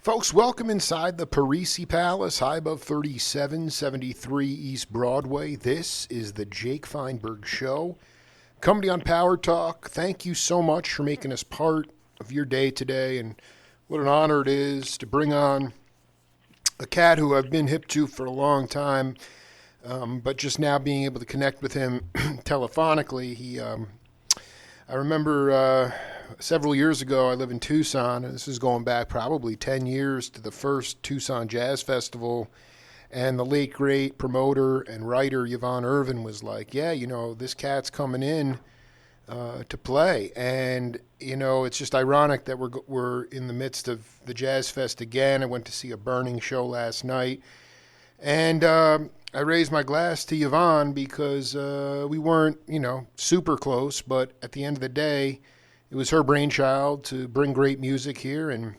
Folks, welcome inside the Parisi Palace, high above 3773 East Broadway. This is the Jake Feinberg Show. Coming to you on Power Talk. Thank you so much for making us part of your day today, and what an honor it is to bring on a cat who I've been hip to for a long time, but just now being able to connect with him telephonically. I remember several years ago, I live in Tucson, and this is going back probably 10 years to the first Tucson Jazz Festival, and the late, great promoter and writer Yvonne Irvin was like, yeah, this cat's coming in to play. And, it's just ironic that we're in the midst of the Jazz Fest again. I went to see a Burning show last night, and I raised my glass to Yvonne because we weren't, super close, but at the end of the day, it was her brainchild to bring great music here, and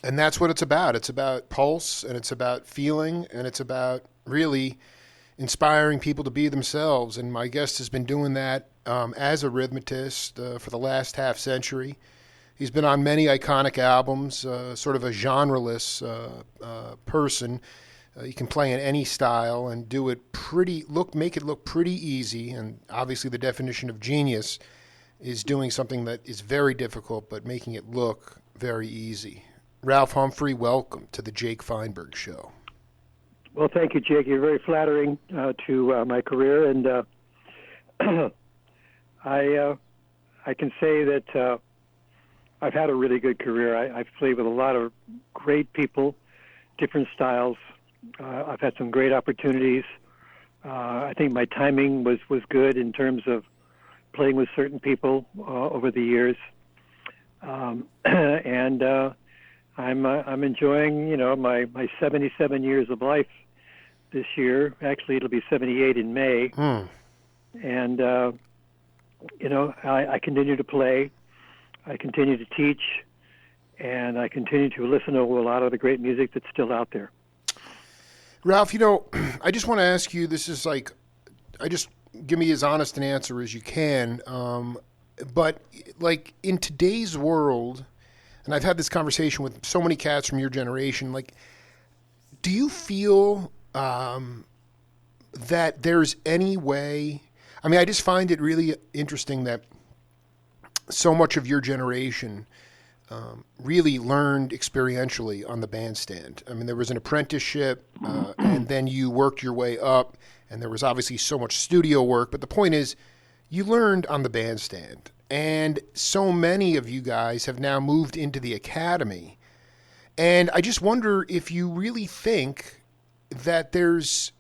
that's what it's about. It's about pulse, and it's about feeling, and it's about really inspiring people to be themselves. And my guest has been doing that as a rhythmist for the last half century. He's been on many iconic albums, sort of a genreless person. You can play in any style and do it make it look pretty easy. And obviously the definition of genius is doing something that is very difficult, but making it look very easy. Ralph Humphrey, welcome to the Jake Feinberg Show. Well, thank you, Jake. You're very flattering to my career, and I can say that I've had a really good career. I've played with a lot of great people, different styles. I've had some great opportunities. I think my timing was good in terms of playing with certain people over the years, and I'm enjoying my 77 years of life this year. Actually, it'll be 78 in May, and I continue to play, I continue to teach, and I continue to listen to a lot of the great music that's still out there. Ralph, I just want to ask you, this is give me as honest an answer as you can. But like in today's world, and I've had this conversation with so many cats from your generation, do you feel that there's any way, I just find it really interesting that so much of your generation really learned experientially on the bandstand. There was an apprenticeship, and then you worked your way up, and there was obviously so much studio work. But the point is, you learned on the bandstand, and so many of you guys have now moved into the academy. And I just wonder if you really think that is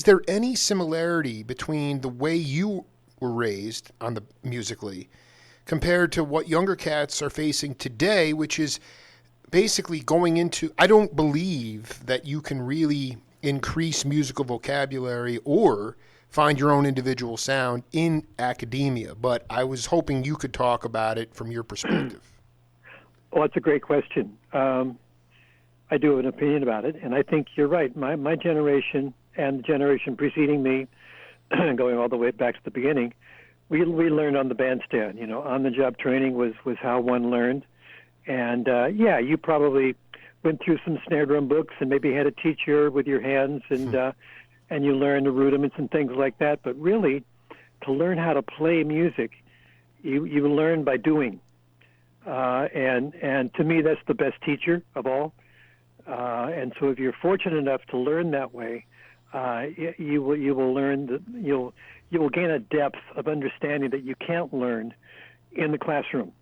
there any similarity between the way you were raised on the musically compared to what younger cats are facing today, which is basically going into, I don't believe that you can really increase musical vocabulary or find your own individual sound in academia, but I was hoping you could talk about it from your perspective. Well, that's a great question. I do have an opinion about it, and I think you're right. My generation and the generation preceding me, going all the way back to the beginning, we learned on the bandstand. On-the-job training was how one learned. And, you probably went through some snare drum books and maybe had a teacher with your hands, and you learned the rudiments and things like that. But really, to learn how to play music, you learn by doing. And to me, that's the best teacher of all. And so if you're fortunate enough to learn that way, you will learn that you will gain a depth of understanding that you can't learn in the classroom.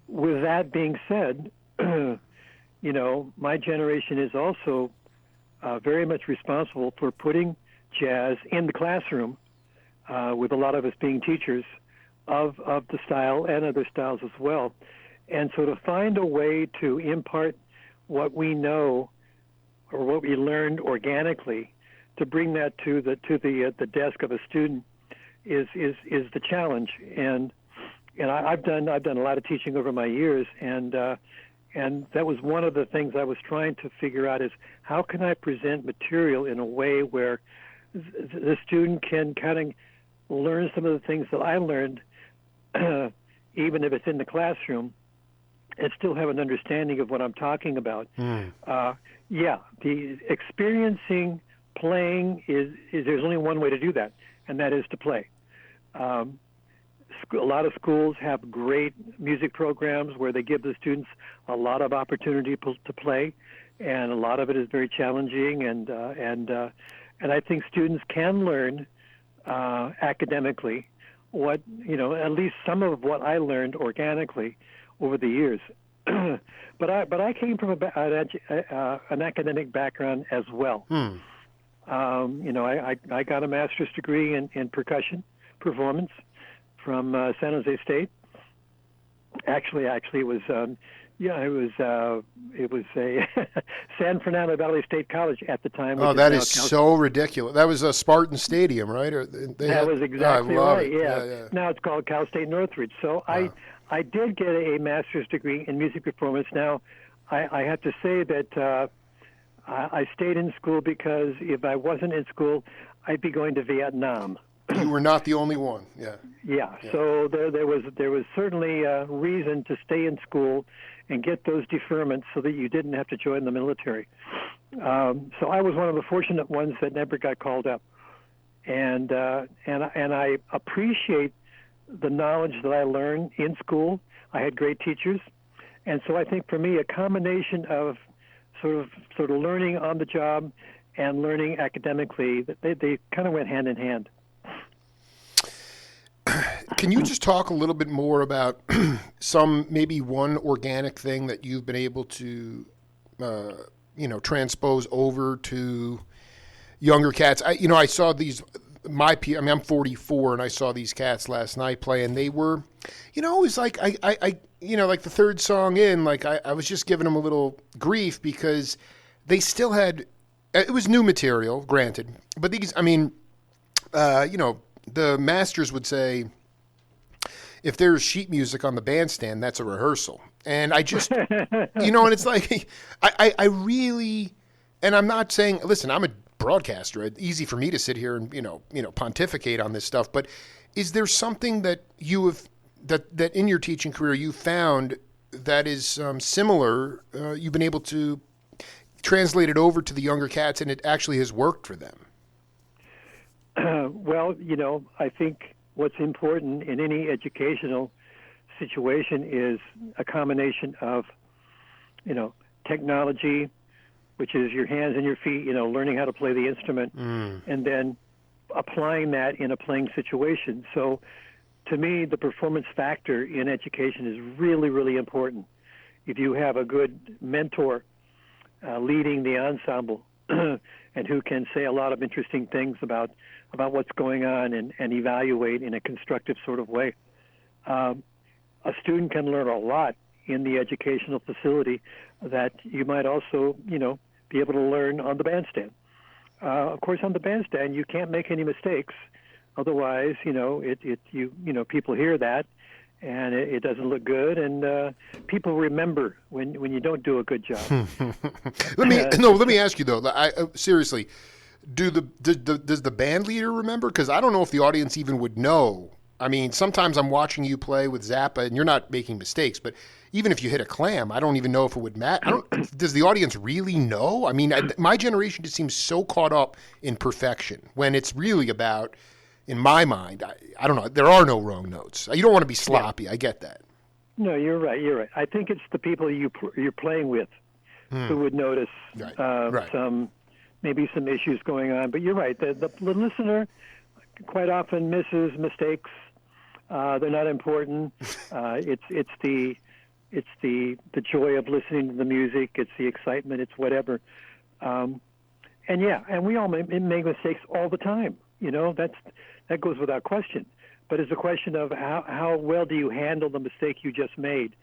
With that being said, my generation is also very much responsible for putting jazz in the classroom, with a lot of us being teachers of the style and other styles as well. And so to find a way to impart what we know or what we learned organically, to bring that to the desk of a student is the challenge. And I've done a lot of teaching over my years, and that was one of the things I was trying to figure out is how can I present material in a way where the student can kind of learn some of the things that I learned, even if it's in the classroom, and still have an understanding of what I'm talking about. Mm. Yeah, the experiencing playing is there's only one way to do that, and that is to play. A lot of schools have great music programs where they give the students a lot of opportunity to play, and a lot of it is very challenging. And I think students can learn academically what at least some of what I learned organically over the years. But I came from an academic background as well. Hmm. I got a master's degree in percussion performance from San Jose State. Actually, it was a San Fernando Valley State College at the time. Oh, that is so ridiculous. That was a Spartan Stadium, right? That was exactly right. Yeah. Yeah. Now it's called Cal State Northridge. So wow. I did get a master's degree in music performance. Now, I have to say that I stayed in school because if I wasn't in school, I'd be going to Vietnam. You were not the only one. Yeah. Yeah. So there was certainly a reason to stay in school and get those deferments so that you didn't have to join the military. So I was one of the fortunate ones that never got called up, and I appreciate the knowledge that I learned in school. I had great teachers, and so I think for me a combination of sort of learning on the job and learning academically, that they kind of went hand in hand. Can you just talk a little bit more about maybe one organic thing that you've been able to, transpose over to younger cats? I saw these. I'm 44, and I saw these cats last night play, and they were, it was like like the third song in, like I was just giving them a little grief because they still had. It was new material, granted, but these, the masters would say, if there's sheet music on the bandstand, that's a rehearsal. And I just, and it's like, I really, and I'm not saying, listen, I'm a broadcaster. It's easy for me to sit here and, pontificate on this stuff. But is there something that you have, that in your teaching career you found that is similar, you've been able to translate it over to the younger cats and it actually has worked for them? Well, I think what's important in any educational situation is a combination of, technology, which is your hands and your feet, learning how to play the instrument, and then applying that in a playing situation. So to me, the performance factor in education is really, really important. If you have a good mentor leading the ensemble and who can say a lot of interesting things about what's going on and evaluate in a constructive sort of way. A student can learn a lot in the educational facility that you might also, be able to learn on the bandstand. Of course, on the bandstand, you can't make any mistakes. Otherwise, people hear that and it doesn't look good, and people remember when you don't do a good job. Let me ask you though. Seriously, does the band leader remember? Because I don't know if the audience even would know. I mean, sometimes I'm watching you play with Zappa, and you're not making mistakes. But even if you hit a clam, I don't even know if it would matter. Does the audience really know? I mean, my generation just seems so caught up in perfection when it's really about, in my mind, I don't know. There are no wrong notes. You don't want to be sloppy. Yeah. I get that. No, you're right. You're right. I think it's the people you're playing with who would notice maybe some issues going on. But you're right. The listener quite often misses mistakes. They're not important. It's the joy of listening to the music. It's the excitement. It's whatever. And we all make mistakes all the time. That goes without question. But it's a question of how well do you handle the mistake you just made,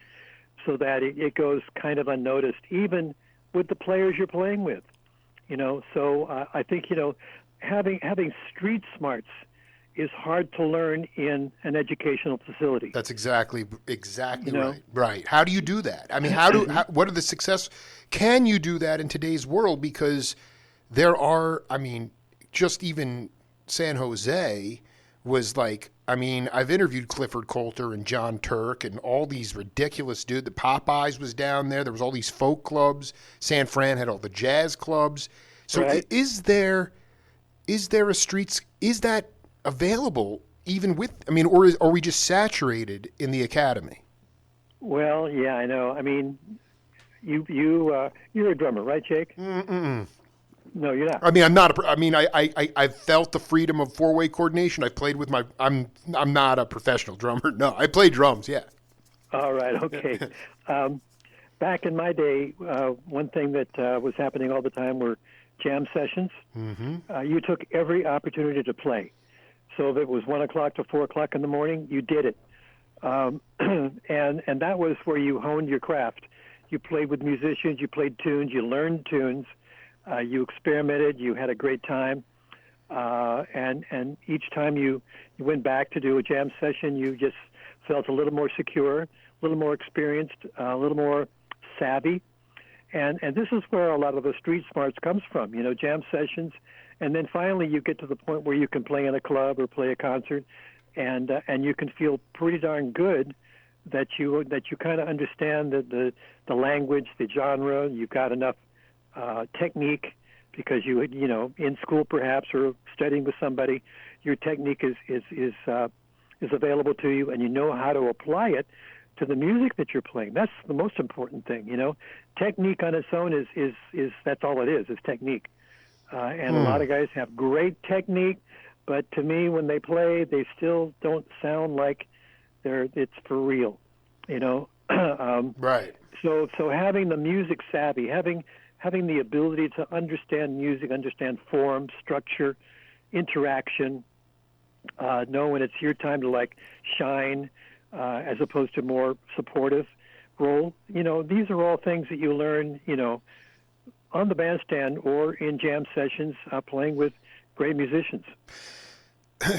so that it goes kind of unnoticed, even with the players you're playing with. So I think having street smarts is hard to learn in an educational facility. That's exactly right. Right. How do you do that? I mean, what are the success? Can you do that in today's world? Because there are, just even San Jose was like I mean, I've interviewed Clifford Coulter and John Turk and all these ridiculous dudes. The Popeyes was down there. There was all these folk clubs. San Fran had all the jazz clubs. So Right. is there a streets? Is that available even with? I mean, or are we just saturated in the academy? Well, yeah, I know. I mean, you're a drummer, right, Jake? Mm-mm. No, you're not. I mean, I'm not. I mean, I've felt the freedom of four-way coordination. I've played with my. I'm not a professional drummer. No, I play drums. Yeah. All right, okay. Back in my day, one thing that was happening all the time were jam sessions. Mm-hmm. You took every opportunity to play. So if it was 1 o'clock to 4 o'clock in the morning, you did it. And that was where you honed your craft. You played with musicians, you played tunes, you learned tunes, you experimented, you had a great time. And each time you went back to do a jam session, you just felt a little more secure, a little more experienced, a little more savvy. And this is where a lot of the street smarts comes from, jam sessions. And then finally you get to the point where you can play in a club or play a concert, and you can feel pretty darn good that you kind of understand the language, the genre. You've got enough technique because you in school perhaps or studying with somebody, your technique is available to you, and you know how to apply it to the music that you're playing. That's the most important thing. Technique on its own is that's all it is technique. And a lot of guys have great technique, but to me, when they play, they still don't sound like it's for real, Right. So having the music savvy, having the ability to understand music, understand form, structure, interaction, know when it's your time to shine, as opposed to more supportive role. These are all things that you learn, on the bandstand or in jam sessions, playing with great musicians.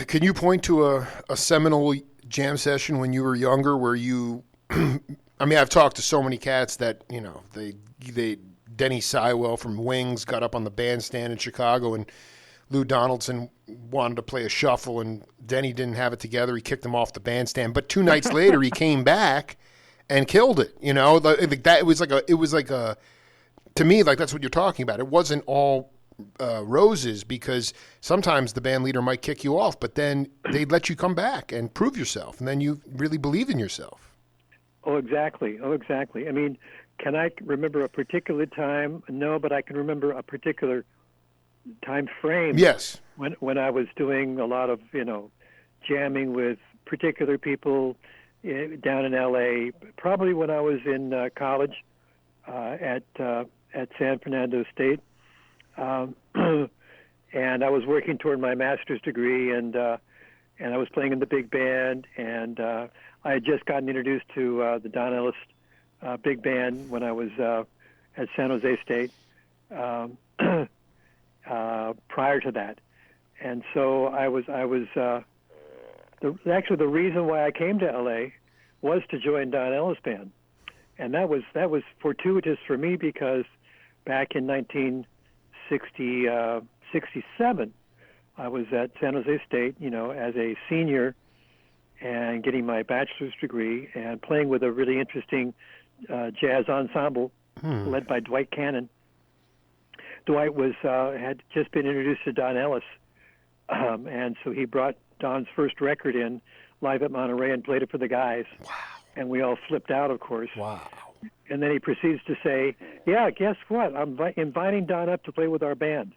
Can you point to a seminal jam session when you were younger where you? I mean, I've talked to so many cats that they Denny Sywell from Wings got up on the bandstand in Chicago, and Lou Donaldson wanted to play a shuffle, and Denny didn't have it together. He kicked him off the bandstand, but 2 nights later he came back and killed it. That it was like a to me, that's what you're talking about. It wasn't all roses, because sometimes the band leader might kick you off, but then they'd let you come back and prove yourself, and then you really believe in yourself. Oh, exactly. I mean, can I remember a particular time? No, but I can remember a particular time frame. Yes. When I was doing a lot of, jamming with particular people down in L.A., probably when I was in college at San Fernando State. And I was working toward my master's degree, and I was playing in the big band, and I had just gotten introduced to the Don Ellis big band when I was at San Jose State prior to that. And so actually the reason why I came to LA was to join Don Ellis band. And that was fortuitous for me, because back in 1967, I was at San Jose State, as a senior, and getting my bachelor's degree and playing with a really interesting jazz ensemble led by Dwight Cannon. Dwight had just been introduced to Don Ellis, and so he brought Don's first record in live at Monterey and played it for the guys. Wow. And we all flipped out, of course. Wow. And then he proceeds to say, "Yeah, guess what? I'm inviting Don up to play with our band."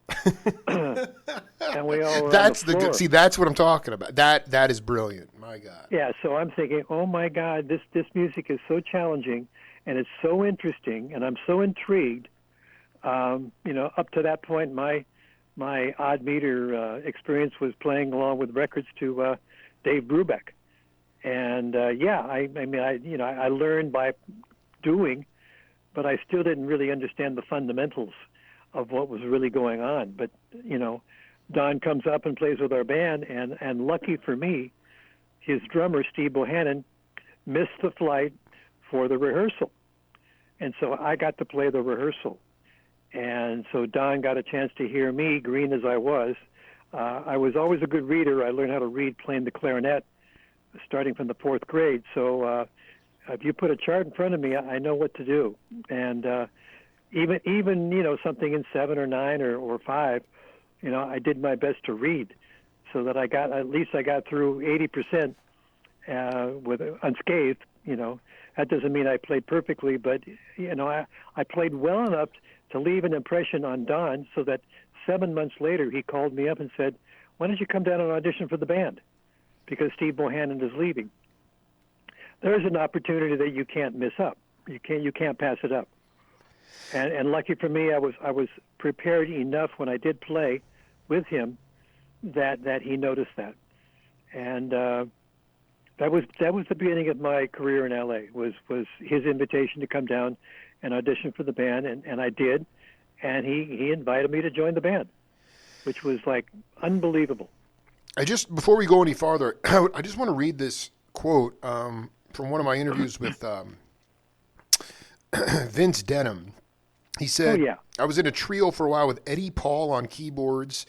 And we all were That's on the floor. See, that's what I'm talking about. That is brilliant. My God. Yeah, so I'm thinking, oh my God, this music is so challenging, and it's so interesting, and I'm so intrigued. Up to that point, my odd meter experience was playing along with records to Dave Brubeck, and I learned by doing, but I still didn't really understand the fundamentals of what was really going on. But Don comes up and plays with our band, and lucky for me, his drummer Steve Bohannon missed the flight for the rehearsal, and so I got to play the rehearsal. And so Don got a chance to hear me, green as I was. I was always a good reader. I learned how to read playing the clarinet starting from the fourth grade. So if you put a chart in front of me, I know what to do. And even something in 7 or 9 or 5, I did my best to read, so that I got through 80% with unscathed. That doesn't mean I played perfectly, but I played well enough to leave an impression on Don, so that 7 months later he called me up and said, "Why don't you come down and audition for the band? Because Steve Bohannon is leaving." There's an opportunity that you can't miss up. You can't pass it up. And lucky for me, I was prepared enough when I did play with him that he noticed that. And that was the beginning of my career in LA. Was his invitation to come down and audition for the band, and I did. And he invited me to join the band, which was like unbelievable. Before we go any farther, I just want to read this quote from one of my interviews with Vince Denham. He said, I was in a trio for a while with Eddie Paul on keyboards,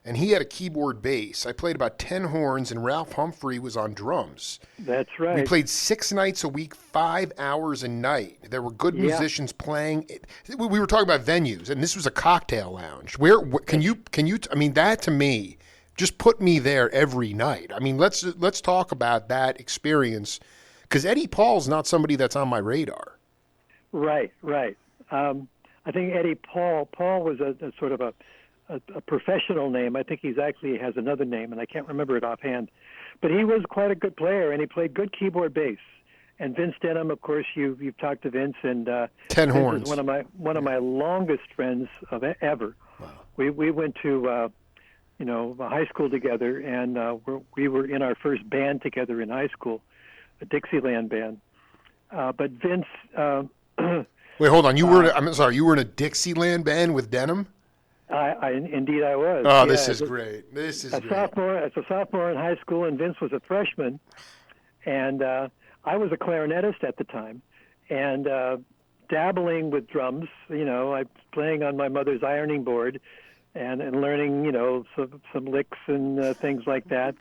and he had a keyboard bass. I played about 10 horns, and Ralph Humphrey was on drums. That's right. We played 6 nights a week, 5 hours a night. There were good musicians playing. We were talking about venues, and this was a cocktail lounge. Can you? I mean, that to me, just put me there every night. I mean, let's talk about that experience, because Eddie Paul's not somebody that's on my radar. Right. I think Eddie Paul was a sort of a professional name. I think he's actually has another name, and I can't remember it offhand. But he was quite a good player, and he played good keyboard bass. And Vince Denham, of course, you've talked to Vince, and 10 Vince horns. Is one of my longest friends of ever. Wow. We went to high school together, and we were in our first band together in high school, a Dixieland band. But Vince. Wait, hold on. I'm sorry. You were in a Dixieland band with Denham? Indeed, I was. Oh, this is great. This is great. As a sophomore in high school, and Vince was a freshman, and I was a clarinetist at the time, and dabbling with drums. I playing on my mother's ironing board, and learning, some licks and things like that.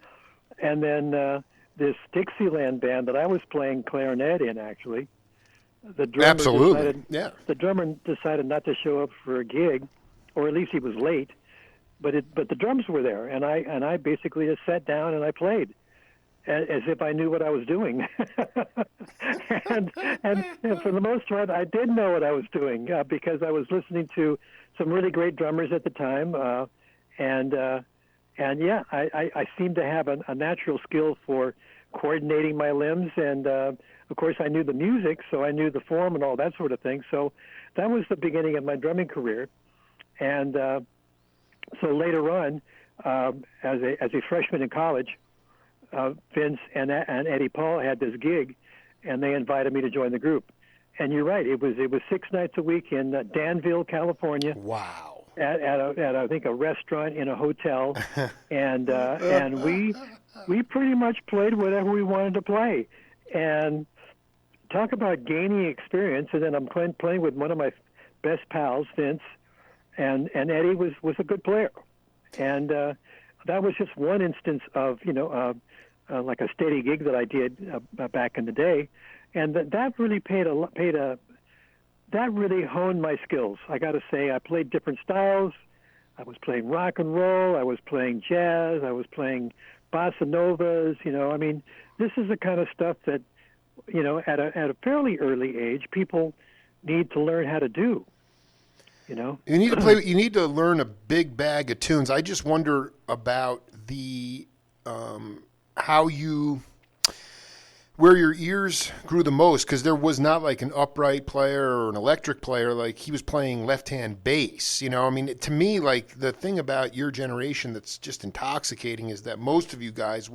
And then this Dixieland band that I was playing clarinet in, actually. The drummer decided not to show up for a gig, or at least he was late. But the drums were there, and I basically just sat down and I played, as if I knew what I was doing. and for the most part, I did know what I was doing because I was listening to some really great drummers at the time, I seemed to have a natural skill for coordinating my limbs, and of course I knew the music, so I knew the form and all that sort of thing. So that was the beginning of my drumming career. And so later on, as a freshman in college, Vince and Eddie Paul had this gig, and they invited me to join the group. And you're right, it was 6 nights a week in Danville, California. Wow. At I think a restaurant in a hotel, and we pretty much played whatever we wanted to play, and talk about gaining experience. And then I'm playing with one of my best pals, Vince, and Eddie was a good player, and that was just one instance of like a steady gig that I did back in the day, and that really that really honed my skills. I got to say, I played different styles. I was playing rock and roll. I was playing jazz. I was playing bossa novas. I mean, this is the kind of stuff that, at a fairly early age, people need to learn how to do. You need to play. You need to learn a big bag of tunes. I just wonder about the where your ears grew the most, because there was not like an upright player or an electric player. Like, he was playing left-hand bass. I mean, to me, like, the thing about your generation that's just intoxicating is that most of you guys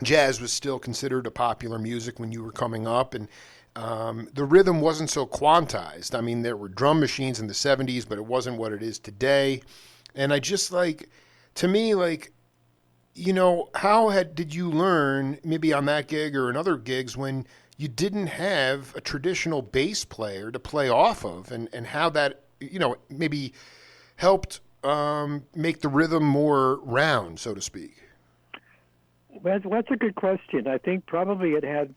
jazz was still considered a popular music when you were coming up, and the rhythm wasn't so quantized. I mean, there were drum machines in the 70s, but it wasn't what it is today. And I just to me, how did you learn, maybe on that gig or in other gigs, when you didn't have a traditional bass player to play off of, and how that, maybe helped make the rhythm more round, so to speak? Well, that's a good question. I think probably it had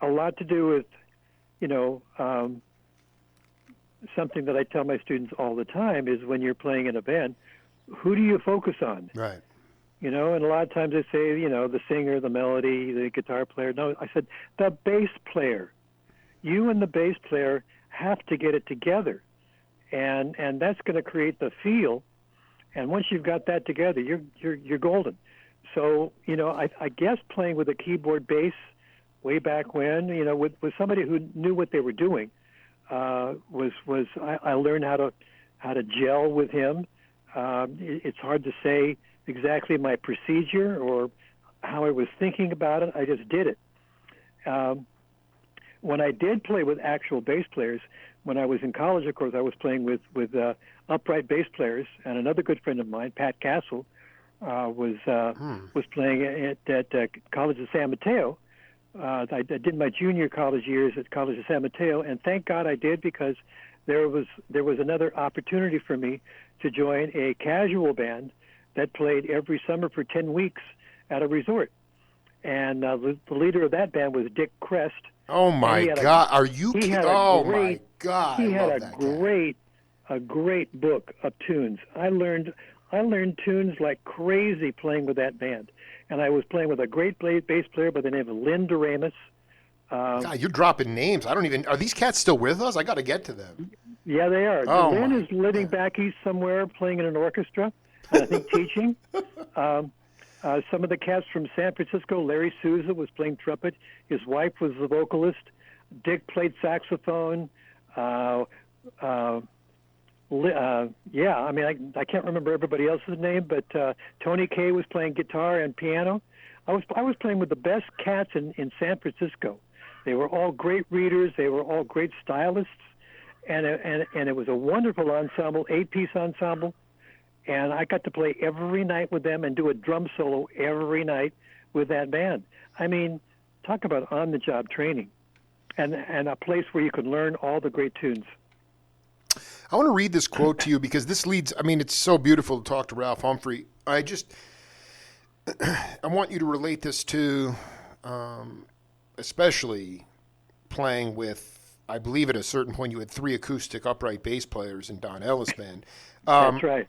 a lot to do with, you know, something that I tell my students all the time is when you're playing in a band, who do you focus on? Right. You know, and a lot of times they say, you know, the singer, the melody, the guitar player. No, I said the bass player. You and the bass player have to get it together, and that's going to create the feel. And once you've got that together, you're golden. So, you know, I guess playing with a keyboard bass way back when, you know, with somebody who knew what they were doing, I learned how to gel with him. It's hard to say exactly my procedure or how I was thinking about it. I just did it. When I did play with actual bass players, when I was in college, of course, I was playing with upright bass players, and another good friend of mine, Pat Castle, was playing at College of San Mateo. I did my junior college years at College of San Mateo, and thank God I did, because there was another opportunity for me to join a casual band that played every summer for 10 weeks at a resort. And the leader of that band was Dick Crest. Oh my God! Are you kidding? Oh my God! He had a great book of tunes. I learned tunes like crazy playing with that band, and I was playing with a great bass player by the name of Lynn Doremus. God, you're dropping names. I don't even. Are these cats still with us? I got to get to them. Yeah, they are. Oh, Lynn is living back east somewhere, playing in an orchestra, and I think teaching. Some of the cats from San Francisco, Larry Souza was playing trumpet. His wife was the vocalist. Dick played saxophone. Yeah, I mean, I can't remember everybody else's name, but Tony Kaye was playing guitar and piano. I was playing with the best cats in San Francisco. They were all great readers. They were all great stylists, and it was a wonderful ensemble, 8-piece ensemble. And I got to play every night with them and do a drum solo every night with that band. I mean, talk about on-the-job training, and a place where you can learn all the great tunes. I want to read this quote to you because this leads, I mean, it's so beautiful to talk to Ralph Humphrey. I want you to relate this to, especially playing with, I believe at a certain point you had 3 acoustic upright bass players in Don Ellis band. That's right.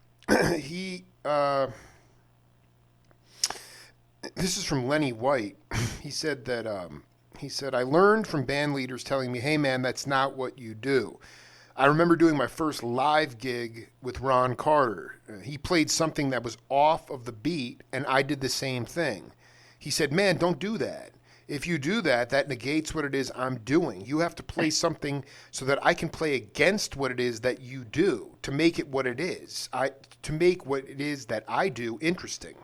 This is from Lenny White. He said that, I learned from band leaders telling me, hey man, that's not what you do. I remember doing my first live gig with Ron Carter. He played something that was off of the beat, and I did the same thing. He said, man, don't do that. If you do that, that negates what it is I'm doing. You have to play something so that I can play against what it is that you do to make it what it is, to make what it is that I do interesting.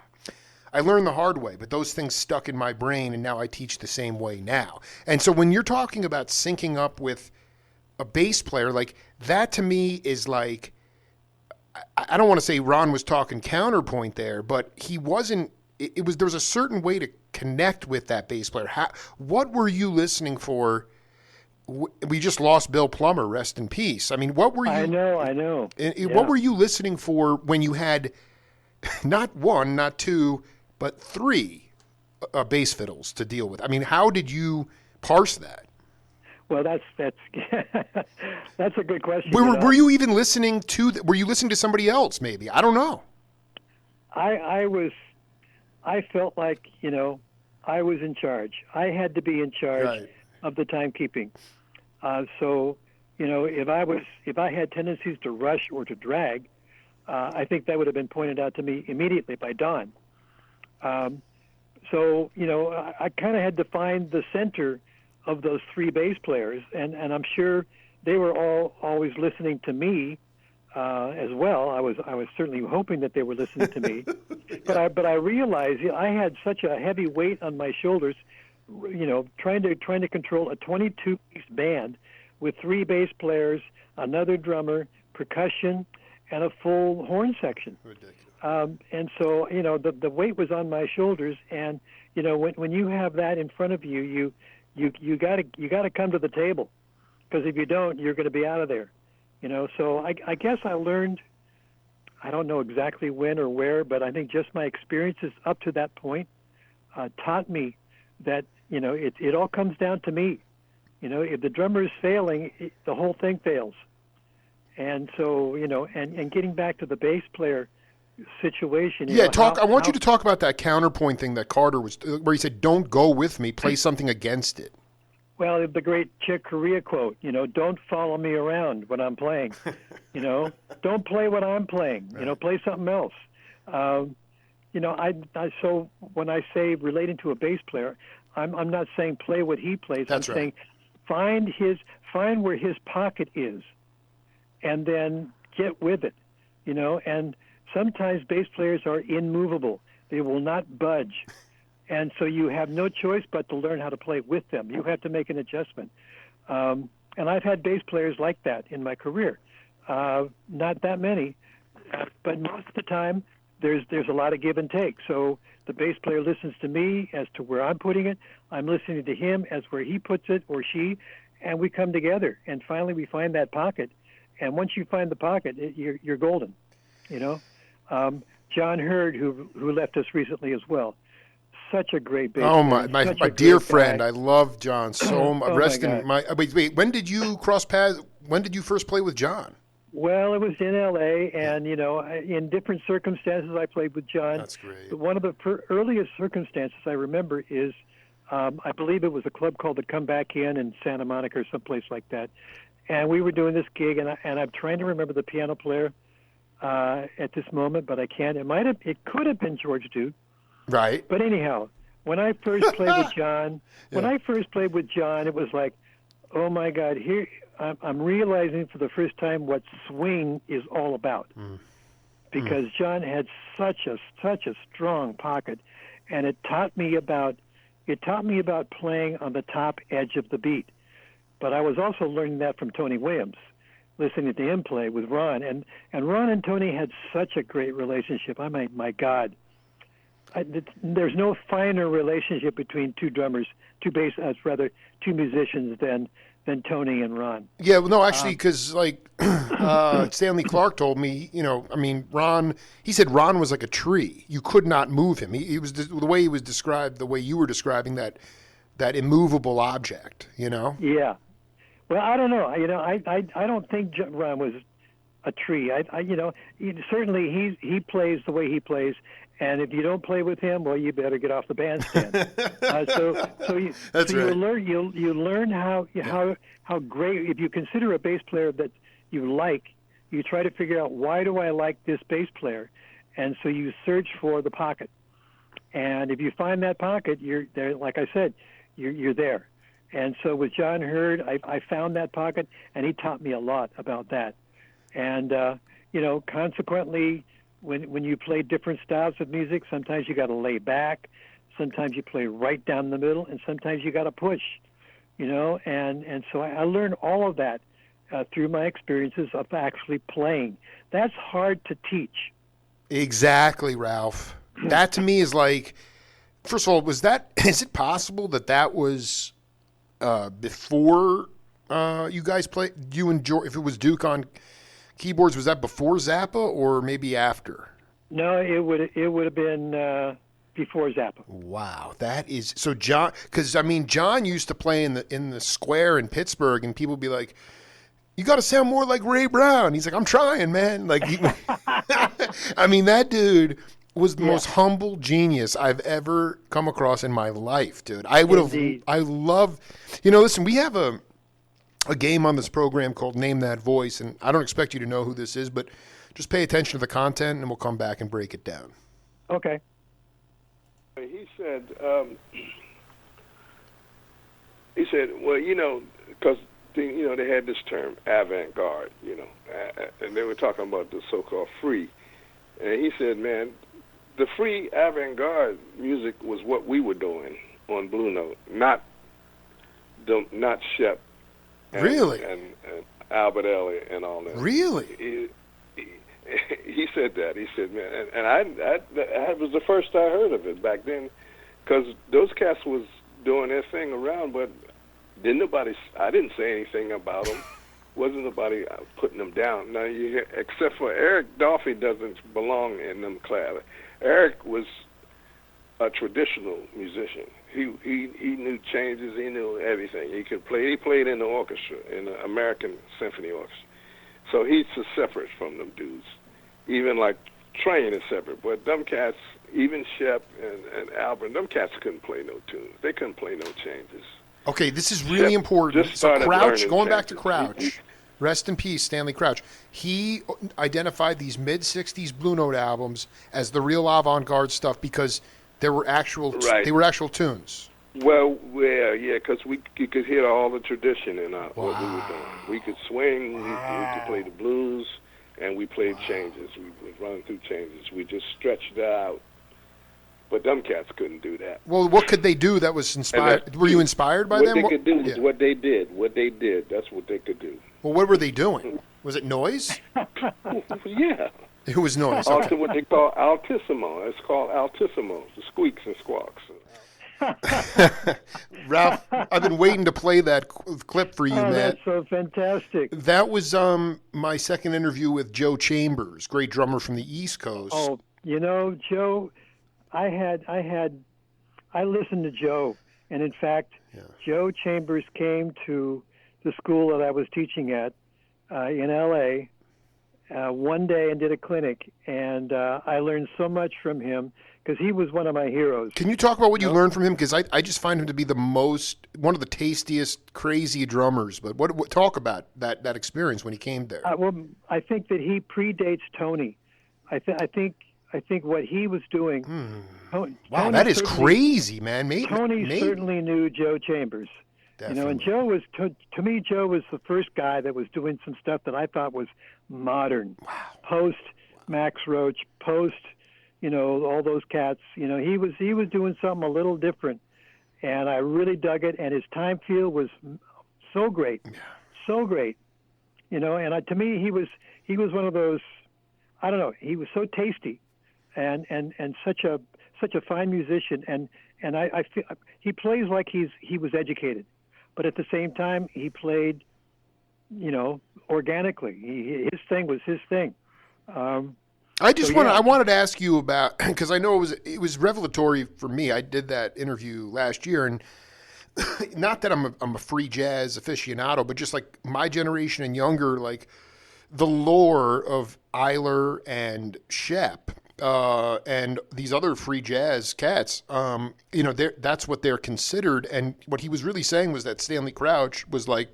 I learned the hard way, but those things stuck in my brain, and now I teach the same way now. And so when you're talking about syncing up with a bass player, like that to me is like, I don't want to say Ron was talking counterpoint there, but he wasn't. There was a certain way to connect with that bass player. What were you listening for? We just lost Bill Plummer, rest in peace. I mean, what were you? I know. What were you listening for when you had not 1, not 2, but 3 bass fiddles to deal with? I mean, how did you parse that? Well, that's that's a good question. Were you even listening to? Were you listening to somebody else? Maybe, I don't know. I felt like, I was in charge. I had to be in charge Right. of the timekeeping. So, if I had tendencies to rush or to drag, I think that would have been pointed out to me immediately by Don. So, I kind of had to find the center of those 3 bass players, and I'm sure they were all always listening to me as well. I was certainly hoping that they were listening to me, but I realized I had such a heavy weight on my shoulders, trying to control a 22-piece band with 3 bass players, another drummer, percussion, and a full horn section. Ridiculous. And so the weight was on my shoulders, and when you have that in front of you, you got to come to the table, because if you don't, you're going to be out of there. So I guess I learned I don't know exactly when or where, but I think just my experiences up to that point taught me that, it all comes down to me. If the drummer is failing, the whole thing fails. And so, and getting back to the bass player situation. I want you to talk about that counterpoint thing that Carter was, where he said, "Don't go with me, play something against it." Well, the great Chick Corea quote, don't follow me around when I'm playing. Don't play what I'm playing. Right. Play something else. So when I say relating to a bass player, I'm not saying play what he plays. That's I'm right. saying find where his pocket is, and then get with it. And sometimes bass players are immovable. They will not budge. And so you have no choice but to learn how to play with them. You have to make an adjustment. And I've had bass players like that in my career. Not that many, but most of the time there's a lot of give and take. So the bass player listens to me as to where I'm putting it. I'm listening to him as where he puts it, or she, and we come together. And finally we find that pocket. And once you find the pocket, you're golden. John Hurd, who left us recently as well. Such a great bass player. My dear friend, I love John so much. Oh my God. Wait, when did you cross paths? When did you first play with John? Well, it was in L.A., and, in different circumstances I played with John. That's great. But one of the earliest circumstances I remember is, I believe it was a club called the Come Back in Santa Monica or someplace like that. And we were doing this gig, and I'm trying to remember the piano player at this moment, but I can't. It could have been George Duke. Right. But anyhow, when I first played with John, it was like, oh my God, here I'm realizing for the first time what swing is all about. Because John had such a strong pocket, and it taught me about playing on the top edge of the beat. But I was also learning that from Tony Williams, listening to him play with Ron, and Ron and Tony had such a great relationship. I mean, my God. There's no finer relationship between two musicians than Tony and Ron. Yeah, well, no, actually, because Stanley Clark told me, Ron. He said Ron was like a tree; you could not move him. He was the way he was described, the way you were describing that immovable object. Yeah. Well, I don't know. I don't think Ron was a tree. Certainly he plays the way he plays. And if you don't play with him, well, you better get off the bandstand. You learn how great. If you consider a bass player that you like, you try to figure out, why do I like this bass player, and so you search for the pocket. And if you find that pocket, you're there. Like I said, you're there. And so with John Hurd, I found that pocket, and he taught me a lot about that. And consequently, when you play different styles of music, sometimes you got to lay back, sometimes you play right down the middle, and sometimes you got to push, and so I learned all of that through my experiences of actually playing. That's hard to teach. Exactly, Ralph. That to me is like, first of all, is it possible that was before you guys played, you and George, if it was Duke on keyboards, was that before Zappa or maybe after? No, it would have been before Zappa. Wow, that is so. John, because John used to play in the square in Pittsburgh, and people would be like, "You got to sound more like Ray Brown." He's like, "I'm trying, man." Like, that dude was the most humble genius I've ever come across in my life, dude. I love, listen, we have a game on this program called Name That Voice, and I don't expect you to know who this is, but just pay attention to the content, and we'll come back and break it down. Okay. He said, well, because they had this term avant-garde, and they were talking about the so-called free, and he said, man, the free avant-garde music was what we were doing on Blue Note, not Shep. Really? And Albert Ellie and all that. Really? He said that. He said, man, and that was the first I heard of it back then, because those cats was doing their thing around, but I didn't say anything about them wasn't nobody putting them down. Now, except for Eric Dolphy doesn't belong in them class. Eric was a traditional musician. He knew changes. He knew everything. He could play. He played in the orchestra, in the American Symphony Orchestra. So he's separate from them dudes. Even like Train is separate. But them cats, even Shep and Albert, them cats couldn't play no tunes. They couldn't play no changes. Okay, this is really important. So Crouch, going back to Crouch, He, rest in peace, Stanley Crouch. He identified these mid-'60s Blue Note albums as the real avant-garde stuff because there were actual they were actual tunes. Well, yeah, because you could hear all the tradition in what we were doing. We could swing, we could play the blues, and we played changes. We was running through changes. We just stretched it out. But them cats couldn't do that. Well, what could they do that was inspired? Were you inspired by them? What they could do is what they did. What they did, that's what they could do. Well, what were they doing? Was it noise? Yeah. It was noise. Also what they call altissimo. It's called altissimo, the squeaks and squawks. Ralph, I've been waiting to play that clip for you, man. That's so fantastic. That was my second interview with Joe Chambers, great drummer from the East Coast. Oh, Joe, I listened to Joe, and in fact, Joe Chambers came to the school that I was teaching at in L.A. One day and did a clinic, and I learned so much from him because he was one of my heroes. Can you talk about what you learned from him? Because I just find him to be one of the tastiest, crazy drummers. But what talk about that experience when he came there? Well, I think that he predates Tony. I think what he was doing. Wow, that is crazy, man. Tony certainly knew Joe Chambers. Definitely. And Joe was to me. Joe was the first guy that was doing some stuff that I thought was modern. Wow. Post Max Roach, post all those cats. He was doing something a little different, and I really dug it. And his time feel was so great, so great. And to me, he was one of those. I don't know. He was so tasty, and such a fine musician. And I feel he plays like he was educated, but at the same time he played, organically. His thing was his thing. I wanted to ask you about, because I know it was revelatory for me. I did that interview last year, and not that I'm a free jazz aficionado, but just like my generation and younger, like the lore of Eiler and Shep and these other free jazz cats, that's what they're considered. And what he was really saying was that Stanley Crouch was like,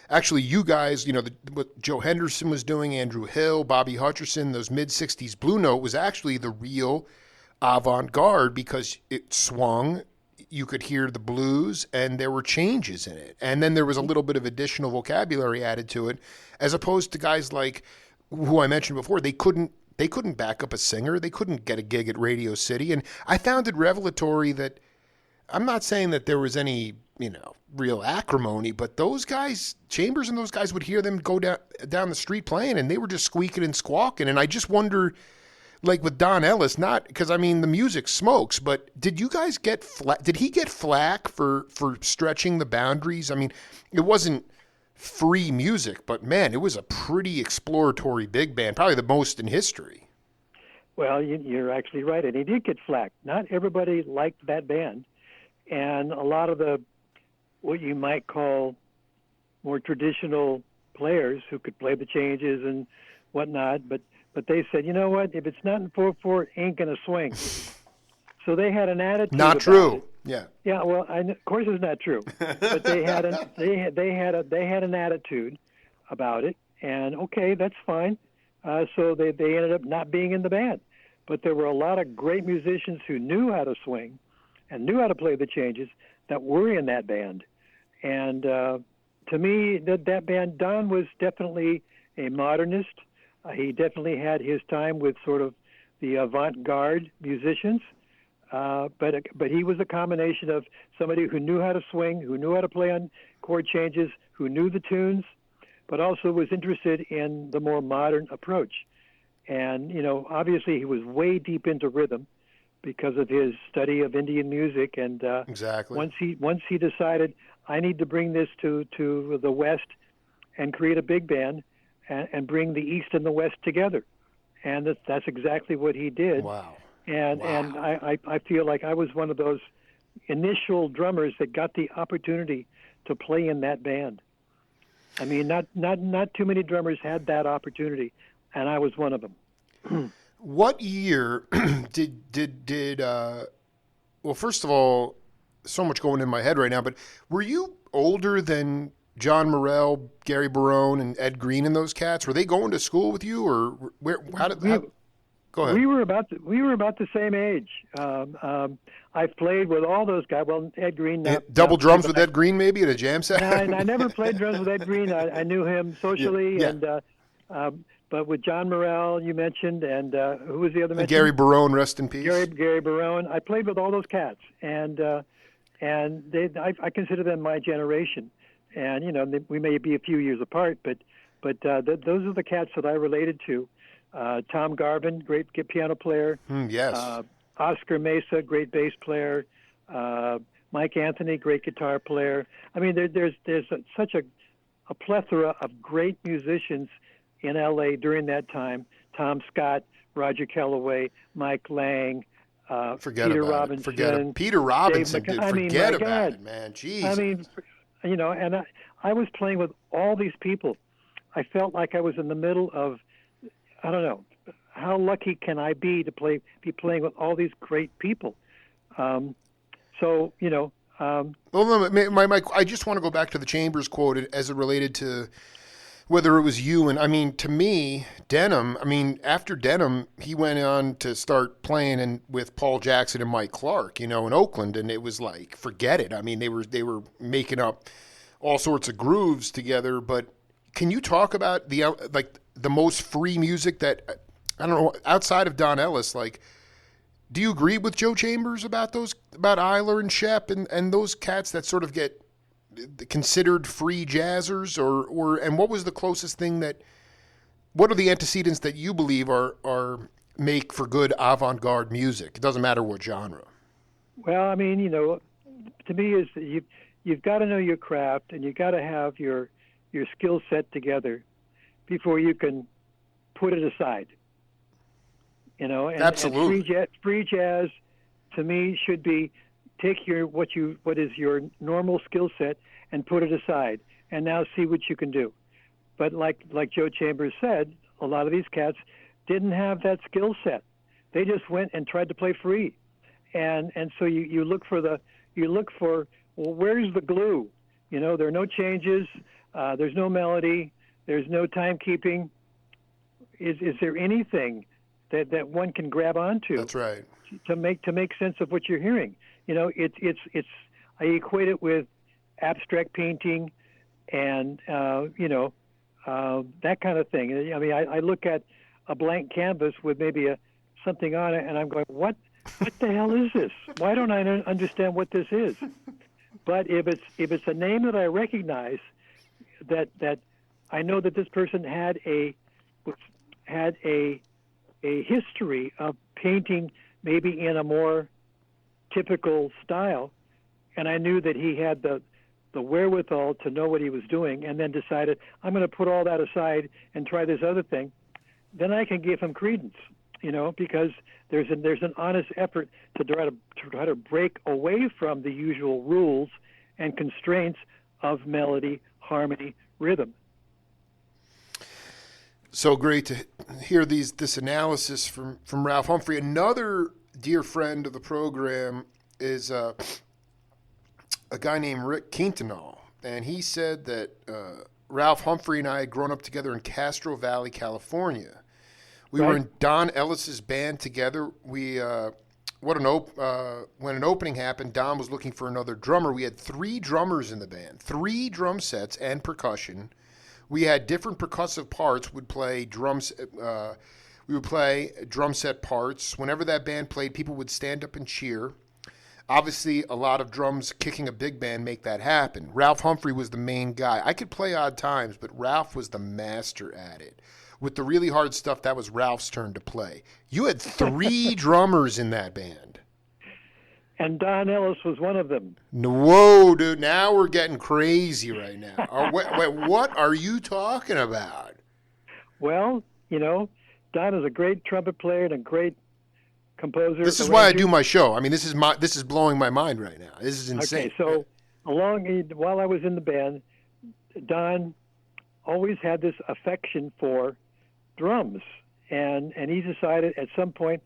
actually, you guys, what Joe Henderson was doing, Andrew Hill, Bobby Hutcherson, those mid-'60s Blue Note was actually the real avant-garde because it swung. You could hear the blues, and there were changes in it. And then there was a little bit of additional vocabulary added to it, as opposed to guys like who I mentioned before. They couldn't back up a singer. They couldn't get a gig at Radio City. And I found it revelatory that I'm not saying that there was any real acrimony, but those guys, Chambers and those guys, would hear them go down the street playing, and they were just squeaking and squawking. And I just wonder, like with Don Ellis, not because the music smokes, but did you guys get did he get flack for stretching the boundaries? It wasn't free music, but man, it was a pretty exploratory big band, probably the most in history. Well, you're actually right, and he did get flack. Not everybody liked that band, and a lot of the what you might call more traditional players who could play the changes and whatnot, but they said, you know what, if it's not in 4/4, it ain't gonna swing. So they had an attitude. Not true. Yeah. Yeah. Well, of course it's not true, but they had an attitude about it, and okay, that's fine. So they ended up not being in the band, but there were a lot of great musicians who knew how to swing and knew how to play the changes that were in that band. And to me, that band, Don was definitely a modernist. He definitely had his time with sort of the avant-garde musicians, but he was a combination of somebody who knew how to swing, who knew how to play on chord changes, who knew the tunes, but also was interested in the more modern approach. And, obviously he was way deep into rhythm because of his study of Indian music. And exactly. Once he decided, I need to bring this to the West, and create a big band and bring the East and the West together. And that's exactly what he did. Wow. And I feel like I was one of those initial drummers that got the opportunity to play in that band. I mean, not too many drummers had that opportunity, and I was one of them. What year did well, first of all, so much going in my head right now, but were you older than John Morell, Gary Barone, and Ed Green and those cats? Were they going to school with you, or where? Go ahead. We were about the same age. I've played with all those guys. Well, Ed Green. Double drums with Ed Green, maybe at a jam set. I never played drums with Ed Green. I knew him socially, yeah. And but with John Morell, you mentioned, and who was the other? And Gary Barone, rest in peace. Gary Barone. I played with all those cats, and I consider them my generation. And we may be a few years apart, but those are the cats that I related to. Tom Garvin, great piano player. Yes. Oscar Mesa, great bass player. Mike Anthony, great guitar player. I mean, there's such a plethora of great musicians in L.A. during that time. Tom Scott, Roger Kellaway, Mike Lang, Peter Robinson. Peter Robinson, forget about God. it, man. Jeez. I mean, and I was playing with all these people. I felt like I was in the middle of, I don't know, how lucky can I be to be playing with all these great people? Well, I just want to go back to the Chambers quote as it related to whether it was you and, I mean, to me, Denham. I mean, after Denham, he went on to start playing with Paul Jackson and Mike Clark, in Oakland, and it was like, forget it. I mean, they were making up all sorts of grooves together. But can you talk about the most free music that, I don't know, outside of Don Ellis, do you agree with Joe Chambers about Eiler and Shep and those cats that sort of get considered free jazzers, and what was the closest thing what are the antecedents that you believe are make for good avant-garde music? It doesn't matter what genre. Well, I mean, to me is you've got to know your craft, and you've got to have your skill set together before you can put it aside. Absolutely. And free jazz to me should be take what is your normal skill set and put it aside, and now see what you can do. But like Joe Chambers said, a lot of these cats didn't have that skill set. They just went and tried to play free, and so you look for well, where's the glue? There are no changes, there's no melody, there's no timekeeping. Is there anything that one can grab onto? That's right. To make sense of what you're hearing. It's I equate it with abstract painting and that kind of thing. I mean, I look at a blank canvas with maybe something on it, and I'm going, what the hell is this? Why don't I understand what this is? But if it's a name that I recognize, that I know that this person had a history of painting maybe in a more typical style, and I knew that he had the wherewithal to know what he was doing, and then decided, I'm going to put all that aside and try this other thing, then I can give him credence, because there's an honest effort to try to break away from the usual rules and constraints of melody, harmony, rhythm. So great to hear this analysis from Ralph Humphrey. Another dear friend of the program is a guy named Rick Quintanal, and he said that Ralph Humphrey and I had grown up together in Castro Valley, California. We were in Don Ellis's band together. When an opening happened, Don was looking for another drummer. We had 3 drummers in the band, 3 drum sets and percussion. We had different percussive parts. We would play drum set parts. Whenever that band played, people would stand up and cheer. Obviously, a lot of drums kicking a big band make that happen. Ralph Humphrey was the main guy. I could play odd times, but Ralph was the master at it. With the really hard stuff, that was Ralph's turn to play. You had 3 drummers in that band. and Don Ellis was one of them. Whoa, dude! Now we're getting crazy right now. Wait, what are you talking about? Well, Don is a great trumpet player and a great composer. This is why I do my show. I mean, this is blowing my mind right now. This is insane. Okay, so while I was in the band, Don always had this affection for drums, and he decided at some point,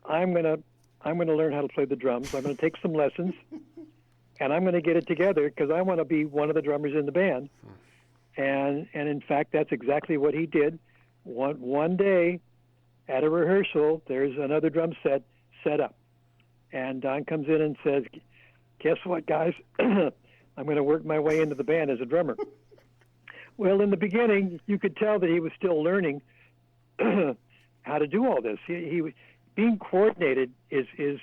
I'm gonna learn how to play the drums. I'm gonna take some lessons, and I'm gonna get it together because I want to be one of the drummers in the band. And in fact, that's exactly what he did. One day, at a rehearsal, there's another drum set up, and Don comes in and says, "Guess what, guys? I'm going to work my way into the band as a drummer." Well, in the beginning, you could tell that he was still learning how to do all this. He being coordinated is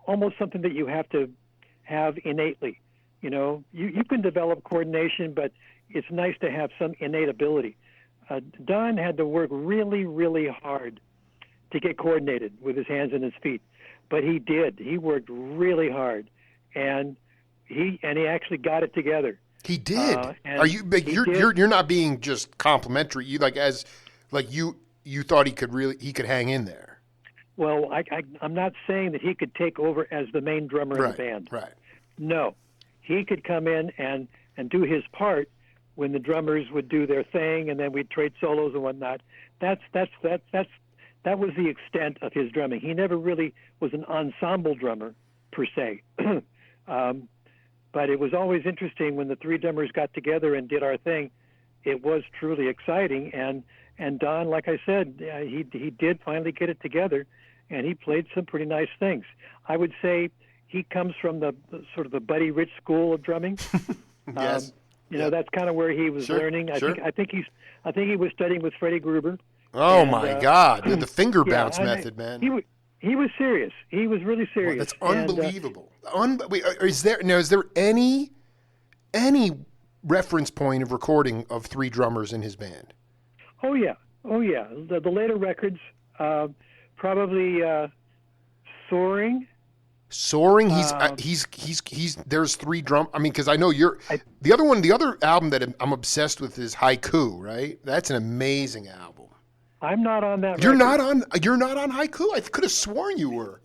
almost something that you have to have innately. You can develop coordination, but it's nice to have some innate ability. Don had to work really, really hard to get coordinated with his hands and his feet, but he did. He worked really hard, and he actually got it together. He did. You're not being just complimentary. You you thought he could hang in there. Well, I'm not saying that he could take over as the main drummer in the band. Right. No, he could come in and do his part when the drummers would do their thing, and then we'd trade solos and whatnot. That was the extent of his drumming. He never really was an ensemble drummer per se. But it was always interesting when the three drummers got together and did our thing. It was truly exciting, and Don, like I said, he did finally get it together, and he played some pretty nice things. I would say he comes from the sort of the Buddy Rich school of drumming. Yes. That's kind of where he was learning. I think he was studying with Freddie Gruber. Oh my God, the finger bounce method, man. He was serious. He was really serious. Well, that's unbelievable. Is there any reference point of recording of three drummers in his band? Oh yeah. The later records, probably Soaring. Soaring. He's. There's three drum. I mean, because I know the other album that I'm obsessed with is Haiku. Right. That's an amazing album. I'm not on that. You're not on Haiku. I could have sworn you were.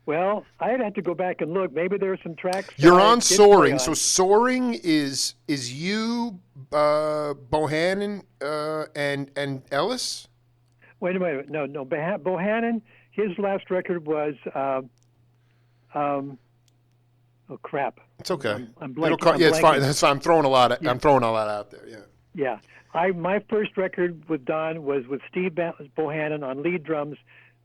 Well, I'd have to go back and look. Maybe there are some tracks. You're on Soaring. So Soaring is you, Bohannon, and Ellis. Wait a minute. No. Bohannon. His last record was. Oh crap! It's okay. I'm blanking. It's fine. That's fine. I'm throwing a lot out there. Yeah. Yeah. My first record with Don was with Steve Bohannon on lead drums,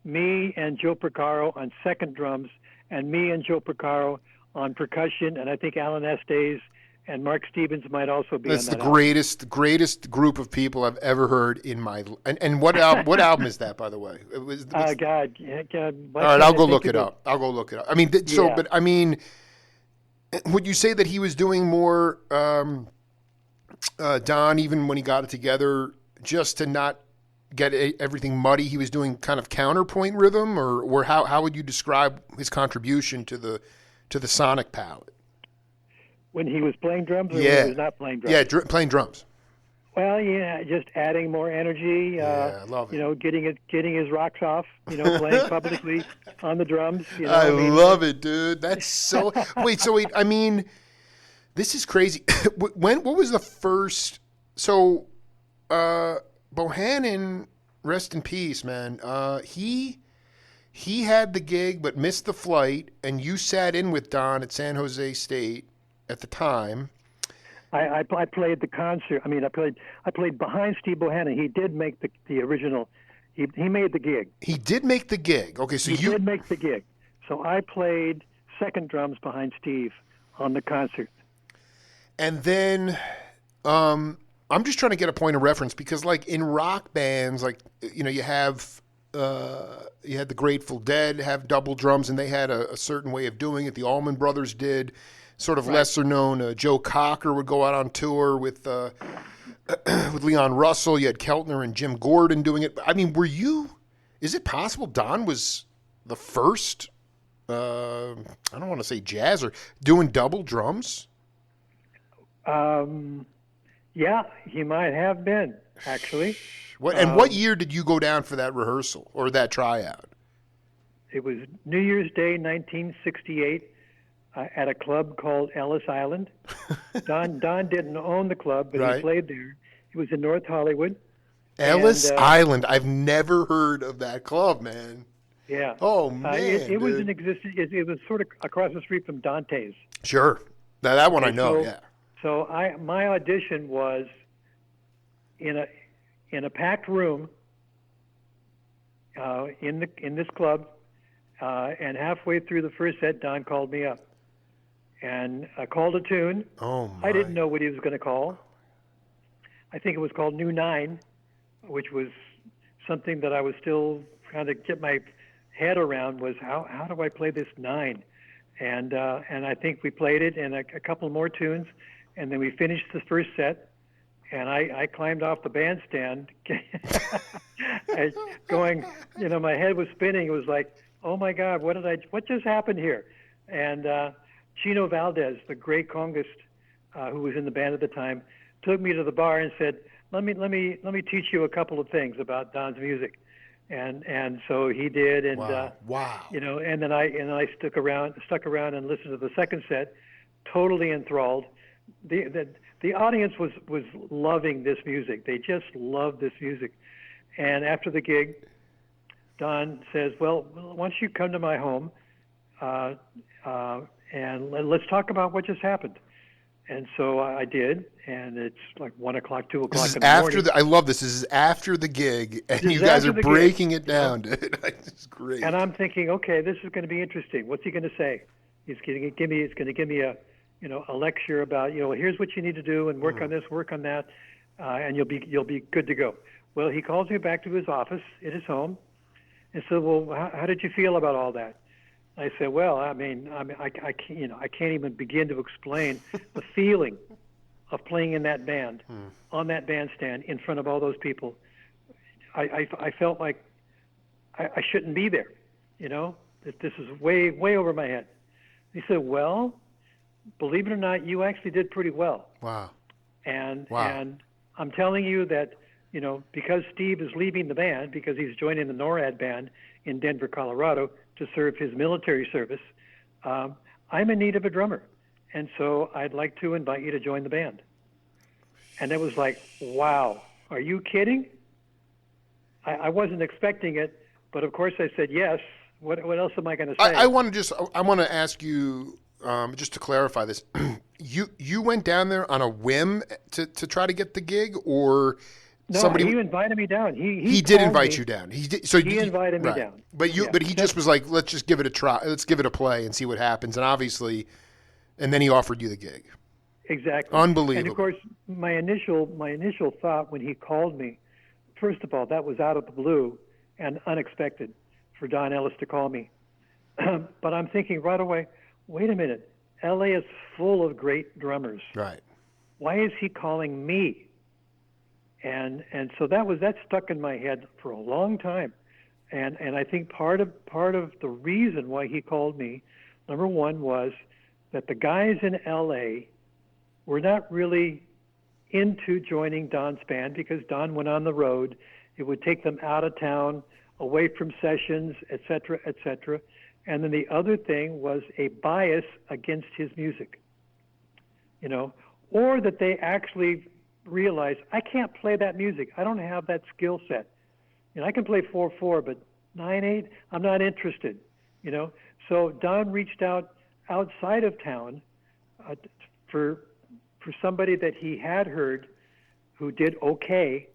me and Joe Porcaro on second drums, and me and Joe Porcaro on percussion, and I think Alan Estes and Mark Stevens might also be on that. That's the greatest group of people I've ever heard in my. And what album is that, by the way? God. All right, I'll go look it up. I mean, but I mean, would you say that he was doing more, Don, even when he got it together, just to not get everything muddy? He was doing kind of counterpoint rhythm, or how would you describe his contribution to the sonic palette? When he was playing drums, or when he was not playing drums? Yeah, playing drums. Well, just adding more energy. I love it. Getting his rocks off. Playing publicly on the drums. I love it, dude. That's so. wait. I mean, this is crazy. What was the first? So, Bohannon, rest in peace, man. He had the gig but missed the flight, and you sat in with Don at San Jose State at the time. I played the concert. I mean, I played behind Steve Bohannon. He did make the original. He made the gig. He did make the gig. Okay, so he did make the gig. So I played second drums behind Steve on the concert. And then I'm just trying to get a point of reference because, like, in rock bands, like, you have you had the Grateful Dead have double drums, and they had a certain way of doing it. The Allman Brothers did. Sort of lesser known, Joe Cocker would go out on tour with Leon Russell. You had Keltner and Jim Gordon doing it. I mean, is it possible Don was the first I don't want to say jazz or doing double drums. Yeah, he might have been, actually. What year did you go down for that rehearsal or that tryout? It was New Year's Day, 1968, at a club called Ellis Island. Don didn't own the club, but Right. he played there. It was in North Hollywood. Ellis And, Island. I've never heard of that club, man. Yeah. Oh man, it was dude. in existence. It was sort of across the street from Dante's. Sure. Now that one I Okay, know. so- Yeah. So my audition was in a packed room in this club, and halfway through the first set, Don called me up, and I called a tune. Oh my. I didn't know what he was going to call. I think it was called New Nine, which was something that I was still trying to get my head around. Was how do I play this nine? And I think we played it and a couple more tunes, and then we finished the first set. And I climbed off the bandstand, going, my head was spinning. It was like, oh my God, what just happened here? And Chino Valdez, the great congist who was in the band at the time, took me to the bar and said, let me teach you a couple of things about Don's music. And so he did, and Wow. and then I stuck around and listened to the second set, totally enthralled. The audience was loving this music. They just loved this music. And after the gig, Don says, well, why don't you come to my home and let's talk about what just happened. And so I did, and it's like 1 o'clock, 2 o'clock This is in the after morning. I love this. This is after the gig, and This you is guys after are the gig, breaking it down, dude. It's great. And I'm thinking, okay, this is going to be interesting. What's he going to say? He's going to give me a lecture about, here's what you need to do and work on this, work on that, and you'll be good to go. Well, he calls me back to his office at his home and said, well, how did you feel about all that? I said, well, I can't even begin to explain the feeling of playing in that band, on that bandstand, in front of all those people. I felt like I shouldn't be there, that this is way over my head. He said, well, believe it or not, you actually did pretty well. Wow. And Wow. and I'm telling you that, because Steve is leaving the band, because he's joining the NORAD band in Denver, Colorado, to serve his military service, I'm in need of a drummer. And so I'd like to invite you to join the band. And it was like, wow, are you kidding? I wasn't expecting it, but of course I said yes. What else am I going to say? I want to ask you just to clarify this. You went down there on a whim to try to get the gig, or No, somebody? he invited me down. He did called invite me. you down. He did. So He invited me down. But Yeah. he just was like, let's just give it a try. Let's give it a play and see what happens. And obviously, and then he offered you the gig. Exactly. Unbelievable. And of course, my initial thought when he called me, first of all, that was out of the blue and unexpected for Don Ellis to call me. But I'm thinking right away, wait a minute, LA is full of great drummers. Right. Why is he calling me? And so that stuck in my head for a long time. And I think part of the reason why he called me, number one, was that the guys in LA were not really into joining Don's band because Don went on the road. It would take them out of town, away from sessions, et cetera, et cetera. And then the other thing was a bias against his music, or that they actually realized, I can't play that music. I don't have that skill set. I can play 4/4, but 9/8, I'm not interested, So Don reached out outside of town for somebody that he had heard who did okay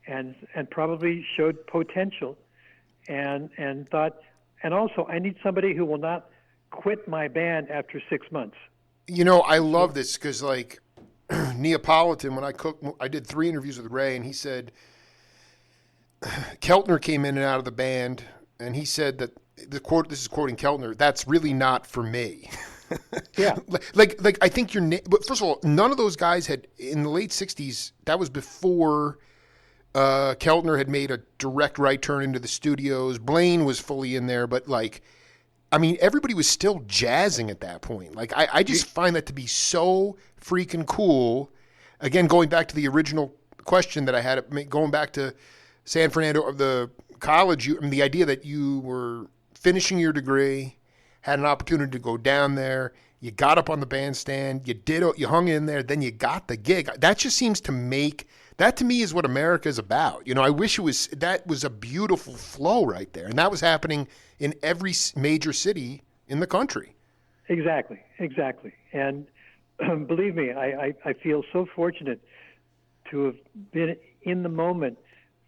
and probably showed potential and thought, and also I need somebody who will not quit my band after 6 months. I love this because like Neapolitan, when I did 3 interviews with Ray, and he said Keltner came in and out of the band, and he said that the quote. This is quoting Keltner. That's really not for me. Yeah. like I think but first of all, none of those guys had in the late '60s. That was before Keltner had made a direct right turn into the studios. Blaine was fully in there, but like I mean, everybody was still jazzing at that point. Like, I just find that to be so freaking cool. Again, going back to the original question that I had, going back to San Fernando, of the college, I mean, the idea that you were finishing your degree, had an opportunity to go down there, you got up on the bandstand, you hung in there, then you got the gig. That just seems to make, that to me is what America is about. You know, I wish that was a beautiful flow right there. And that was happening in every major city in the country. Exactly. And believe me, I feel so fortunate to have been in the moment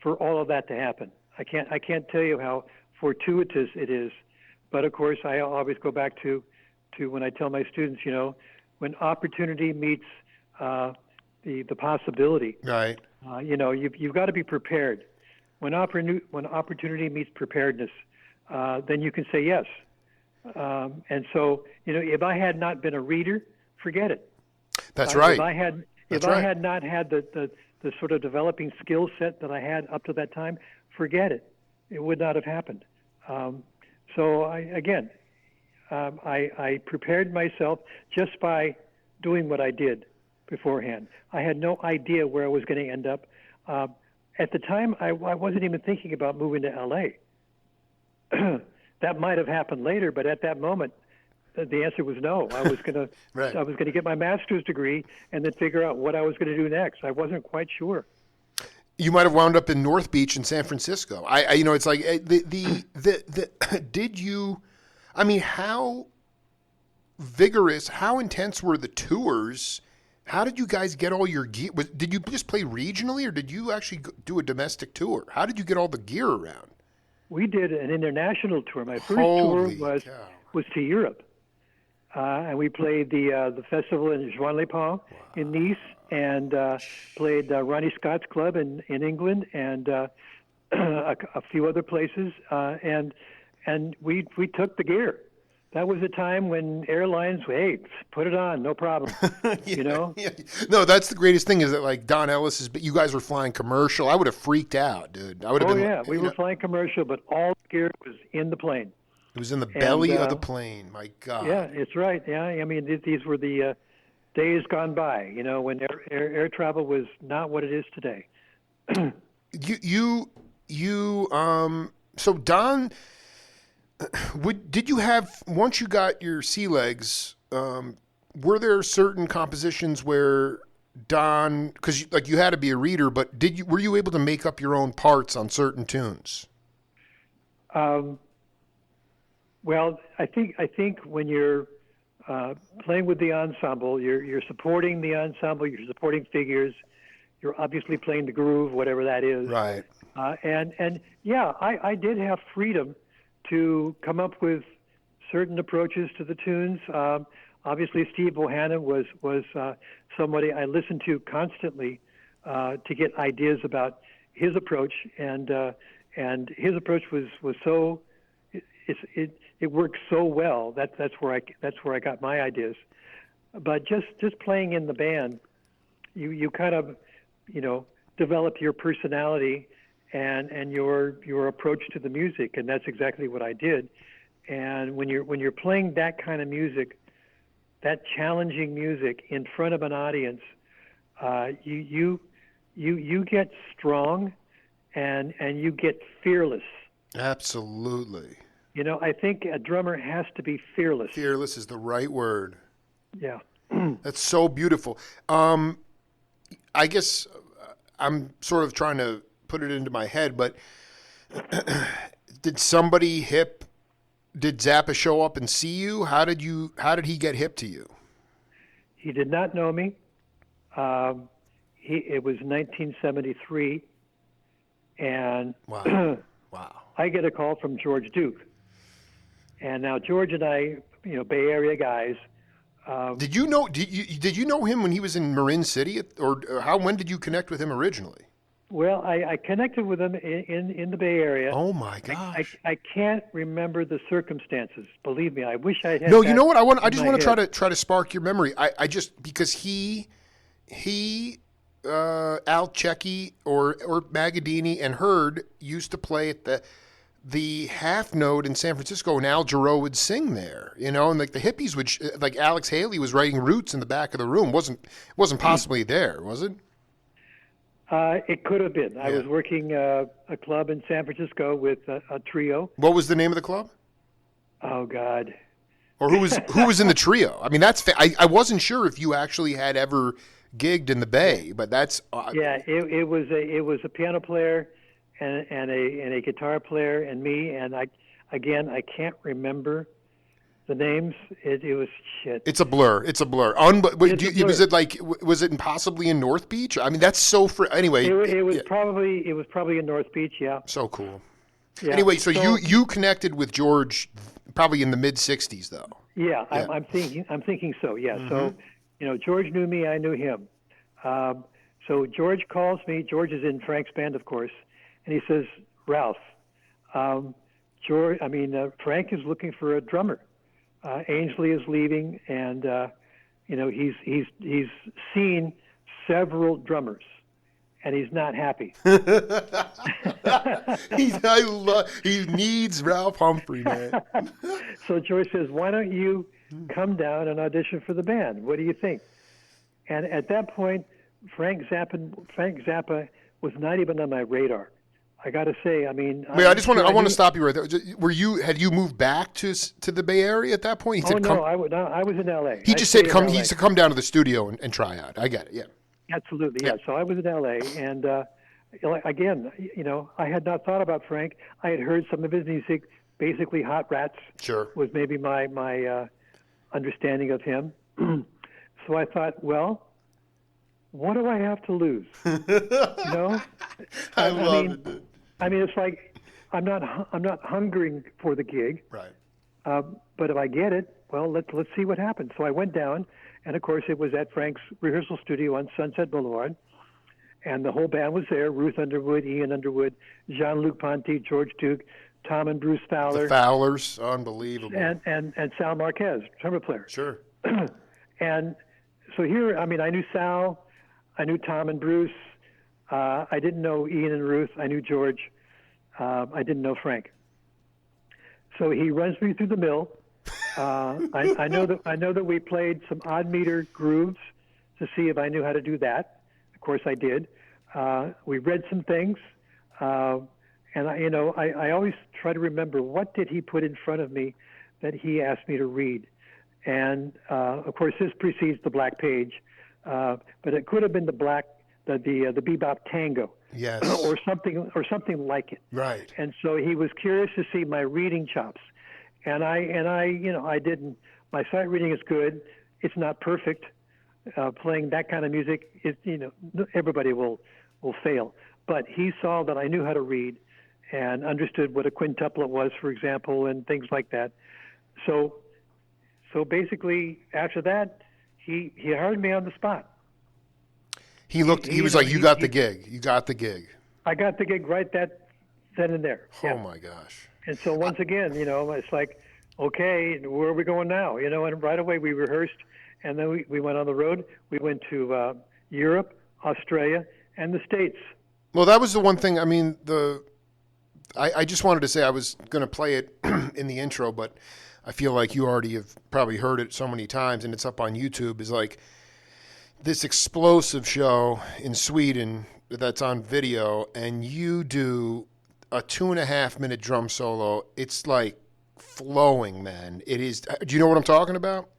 for all of that to happen. I can't tell you how fortuitous it is. But of course, I always go back to when I tell my students, you know, when opportunity meets the possibility. Right. You know, you've got to be prepared. When opportunity meets preparedness, then you can say yes. And so, you know, if I had not been a reader, forget it. That's right. If I had not had the sort of developing skill set that I had up to that time, forget it. It would not have happened. So I prepared myself just by doing what I did beforehand. I had no idea where I was going to end up. At the time, I wasn't even thinking about moving to L.A. That might have happened later, but at that moment, the answer was no. I was going to Right. I was going to get my master's degree and then figure out what I was going to do next. I wasn't quite sure. You might have wound up in North Beach in San Francisco. I you know, it's like did you, I mean, how vigorous, how intense were the tours? How did you guys get all your gear? Did you just play regionally, or did you actually do a domestic tour? How did you get all the gear around? We did an international tour. My first Holy tour cow. was to Europe. And we played the festival in Juan-les-Pins in Nice, and played Ronnie Scott's club in England, and a few other places. And we took the gear. That was a time when airlines, hey, put it on, no problem. You know? Yeah. No, that's the greatest thing is that, like, Don Ellis but you guys were flying commercial. I would have freaked out, dude. I would have Oh been. yeah, we were flying commercial, but all the gear was in the plane. It was in the belly of the plane. My God. Yeah, it's right. Yeah, I mean, these were the days gone by, you know, when air travel was not what it is today. So Don, did you have, once you got your sea legs, were there certain compositions where Don, because like you had to be a reader, but were you able to make up your own parts on certain tunes? Well, I think when you're playing with the ensemble, you're supporting the ensemble, you're supporting figures, you're obviously playing the groove, whatever that is. Right. And yeah, I did have freedom to come up with certain approaches to the tunes. Obviously, Steve Bohannon was somebody I listened to constantly to get ideas about his approach, and his approach was so it worked so well. That's where I got my ideas. But just playing in the band, you kind of, you know, develop your personality and your approach to the music, and that's exactly what I did. And when you're playing that kind of music, that challenging music in front of an audience, you get strong and you get fearless. Absolutely. You know, I think a drummer has to be fearless. Fearless is the right word. Yeah. That's so beautiful. I guess I'm sort of trying to put it into my head, but did Zappa show up and see you? How did he get hip to you? He did not know me. It was 1973, and wow. I get a call from George Duke. And now George and I, you know, Bay Area guys. Did you know him when he was in Marin City, or when did you connect with him originally? Well, I connected with him in the Bay Area. Oh my gosh! I can't remember the circumstances. Believe me, I wish I had. No, you know what? I just want to try to spark your memory. I just, because he Al Checky or Magadini and Hurd used to play at the half note in San Francisco, and Al Jarreau would sing there, you know, and like the hippies would, like Alex Haley was writing Roots in the back of the room. Wasn't possibly there, was it? It could have been. I was working a club in San Francisco with a trio. What was the name of the club? Oh God. Or who was in the trio? I mean, I wasn't sure if you actually had ever gigged in the Bay, but that's yeah. It was a piano player and a guitar player and me, and I can't remember the names. It was shit. It's a blur. Was it like, was it possibly in North Beach? I mean, that's so anyway. It was probably in North Beach. Yeah. So cool. Yeah. Anyway, so you connected with George probably in the mid '60s, though. Yeah, yeah. I'm thinking so. Yeah. Mm-hmm. So, you know, George knew me. I knew him. So George calls me. George is in Frank's band, of course, and he says, "Ralph, Frank is looking for a drummer. Ainsley is leaving, and you know, he's seen several drummers, and he's not happy." He needs Ralph Humphrey, man. So George says, "Why don't you come down and audition for the band? What do you think?" And at that point, Frank Zappa was not even on my radar. I got to say, I mean, wait, I want to stop you right there. Had you moved back to the Bay Area at that point? I was in L.A. He just said come down to the studio and try out. I get it. Yeah. Absolutely, yeah. So I was in L.A. and again, you know, I had not thought about Frank. I had heard some of his music, basically Hot Rats. Sure. Was maybe my understanding of him. So I thought, well, what do I have to lose? You know, I love it. I mean, it's like I'm not hungering for the gig. Right. But if I get it, well, let's see what happens. So I went down, and of course it was at Frank's rehearsal studio on Sunset Boulevard, and the whole band was there: Ruth Underwood, Ian Underwood, Jean-Luc Ponty, George Duke, Tom and Bruce Fowler. The Fowlers, unbelievable. And Sal Marquez, trumpet player. Sure. And so here, I mean, I knew Sal, I knew Tom and Bruce. I didn't know Ian and Ruth. I knew George. I didn't know Frank. So he runs me through the mill. I know that we played some odd meter grooves to see if I knew how to do that. Of course, I did. We read some things, and I always try to remember what did he put in front of me that he asked me to read. And of course, this precedes the Black Page, but it could have been the Bebop Tango, yes, or something like it. Right. And so he was curious to see my reading chops, and I didn't. My sight reading is good. It's not perfect. Playing that kind of music, everybody will fail. But he saw that I knew how to read, and understood what a quintuplet was, for example, and things like that. So basically, after that, he hired me on the spot. He was like, you got the gig. You got the gig. I got the gig right then and there. Oh, my gosh. And so once again, it's like, okay, where are we going now? And right away we rehearsed, and then we went on the road. We went to Europe, Australia, and the States. Well, that was the one thing. I mean, I just wanted to say I was going to play it in the intro, but I feel like you already have probably heard it so many times, and it's up on YouTube, is like this explosive show in Sweden that's on video, and you do a 2.5-minute drum solo. It's like flowing, man. It is. Do you know what I'm talking about?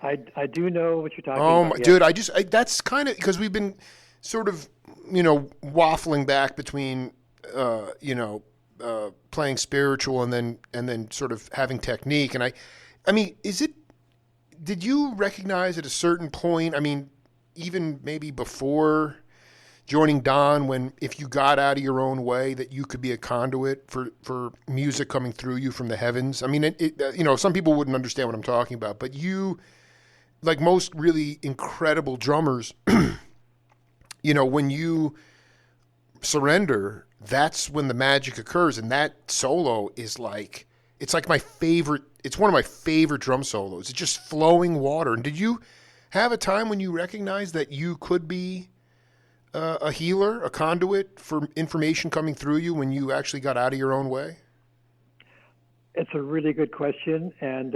I do know what you're talking about. Oh, dude, that's kind of because we've been sort of, waffling back between, playing spiritual and then sort of having technique. And I mean, did you recognize at a certain point, I mean, even maybe before joining Don, when if you got out of your own way, that you could be a conduit for music coming through you from the heavens? I mean, some people wouldn't understand what I'm talking about, but you, like most really incredible drummers, when you surrender, that's when the magic occurs. And that solo is like, it's like it's one of my favorite drum solos. It's just flowing water. And did you have a time when you recognized that you could be a healer, a conduit for information coming through you when you actually got out of your own way? It's a really good question, and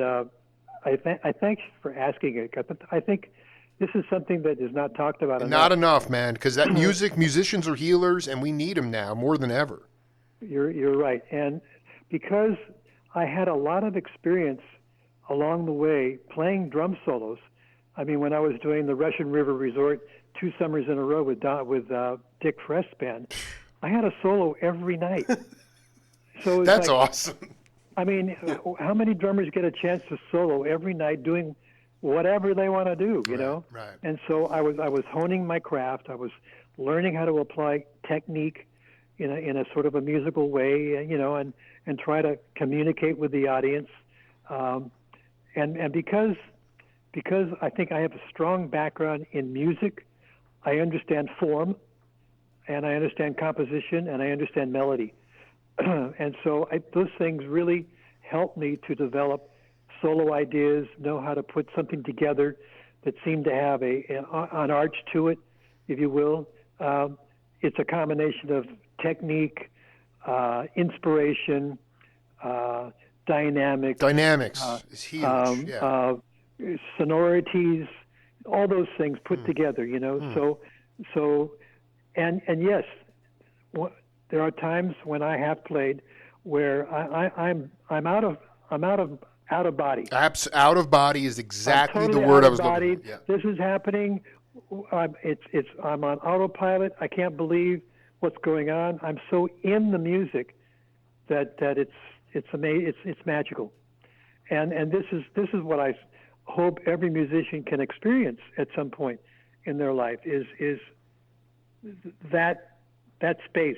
I thank you for asking it. I think this is something that is not talked about enough. Not enough, man, because that musicians are healers, and we need them now more than ever. You're right, and because I had a lot of experience along the way playing drum solos. I mean, when I was doing the Russian River Resort 2 summers in a row with Dick Frest's band, I had a solo every night. So it's That's like, awesome. I mean, how many drummers get a chance to solo every night doing whatever they want to do, you know? Right. And so I was honing my craft. I was learning how to apply technique in a sort of a musical way, you know, and try to communicate with the audience. And because I think I have a strong background in music, I understand form, and I understand composition, and I understand melody. And so those things really help me to develop solo ideas, know how to put something together that seemed to have an arch to it, if you will. It's a combination of technique, inspiration, dynamics. Dynamics is huge. Sonorities, all those things put together, you know. So, and yes, there are times when I have played where I'm out of body. Out of body is exactly totally the word I was out-of-bodied. looking for. Yeah. This is happening. I'm on autopilot. I can't believe what's going on. I'm so in the music that it's amazing. It's magical, and this is what I hope every musician can experience at some point in their life is that space,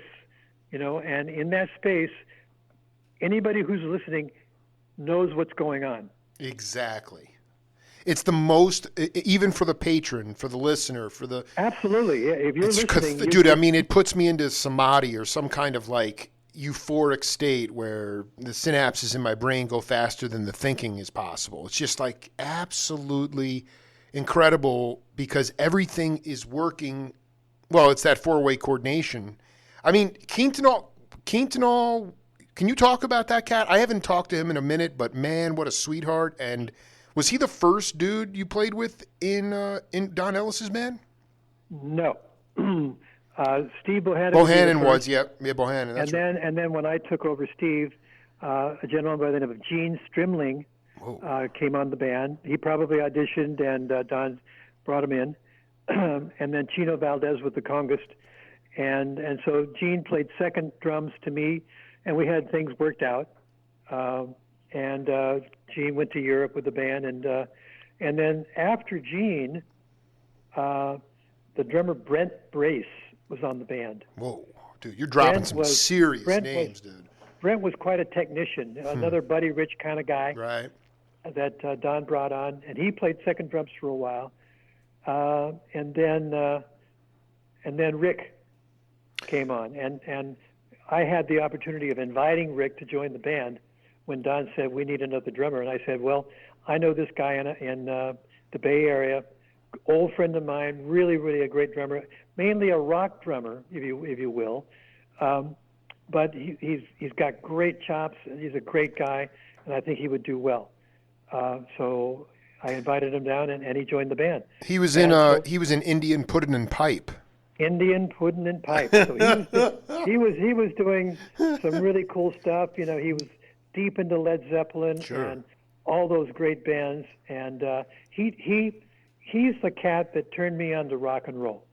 you know. And in that space, anybody who's listening knows what's going on. Exactly. It's the most, even for the patron, for the listener, for the... Absolutely. Yeah, if you're listening... Dude, I mean, it puts me into samadhi or some kind of, like, euphoric state where the synapses in my brain go faster than the thinking is possible. It's just, like, absolutely incredible because everything is working... Well, it's that four-way coordination. I mean, Quintanal, can you talk about that cat? I haven't talked to him in a minute, but, man, what a sweetheart, and... Was he the first dude you played with in Don Ellis's band? No. Steve Bohannon. Bohannon was, yeah, Bohannon. That's and then when I took over Steve, a gentleman by the name of Gene Strimling came on the band. He probably auditioned, and Don brought him in. And then Chino Valdez with the congist. And so Gene played second drums to me, and we had things worked out. And Gene went to Europe with the band, and then after Gene, the drummer Brent Brace was on the band. Whoa, dude, you're dropping some serious names, dude. Brent was quite a technician, another Buddy Rich kind of guy, right? That Don brought on, and he played second drums for a while, and then Rick came on, and I had the opportunity of inviting Rick to join the band when Don said, we need another drummer. And I said, well, I know this guy in the Bay Area, old friend of mine, really, really a great drummer, mainly a rock drummer, if you will. But he's got great chops, and he's a great guy, and I think he would do well. So I invited him down, and he joined the band. He was in Indian Puddin' and Pipe. Indian Puddin' and Pipe. So he was doing some really cool stuff. You know, he was deep into Led Zeppelin and all those great bands, and he's the cat that turned me on to rock and roll.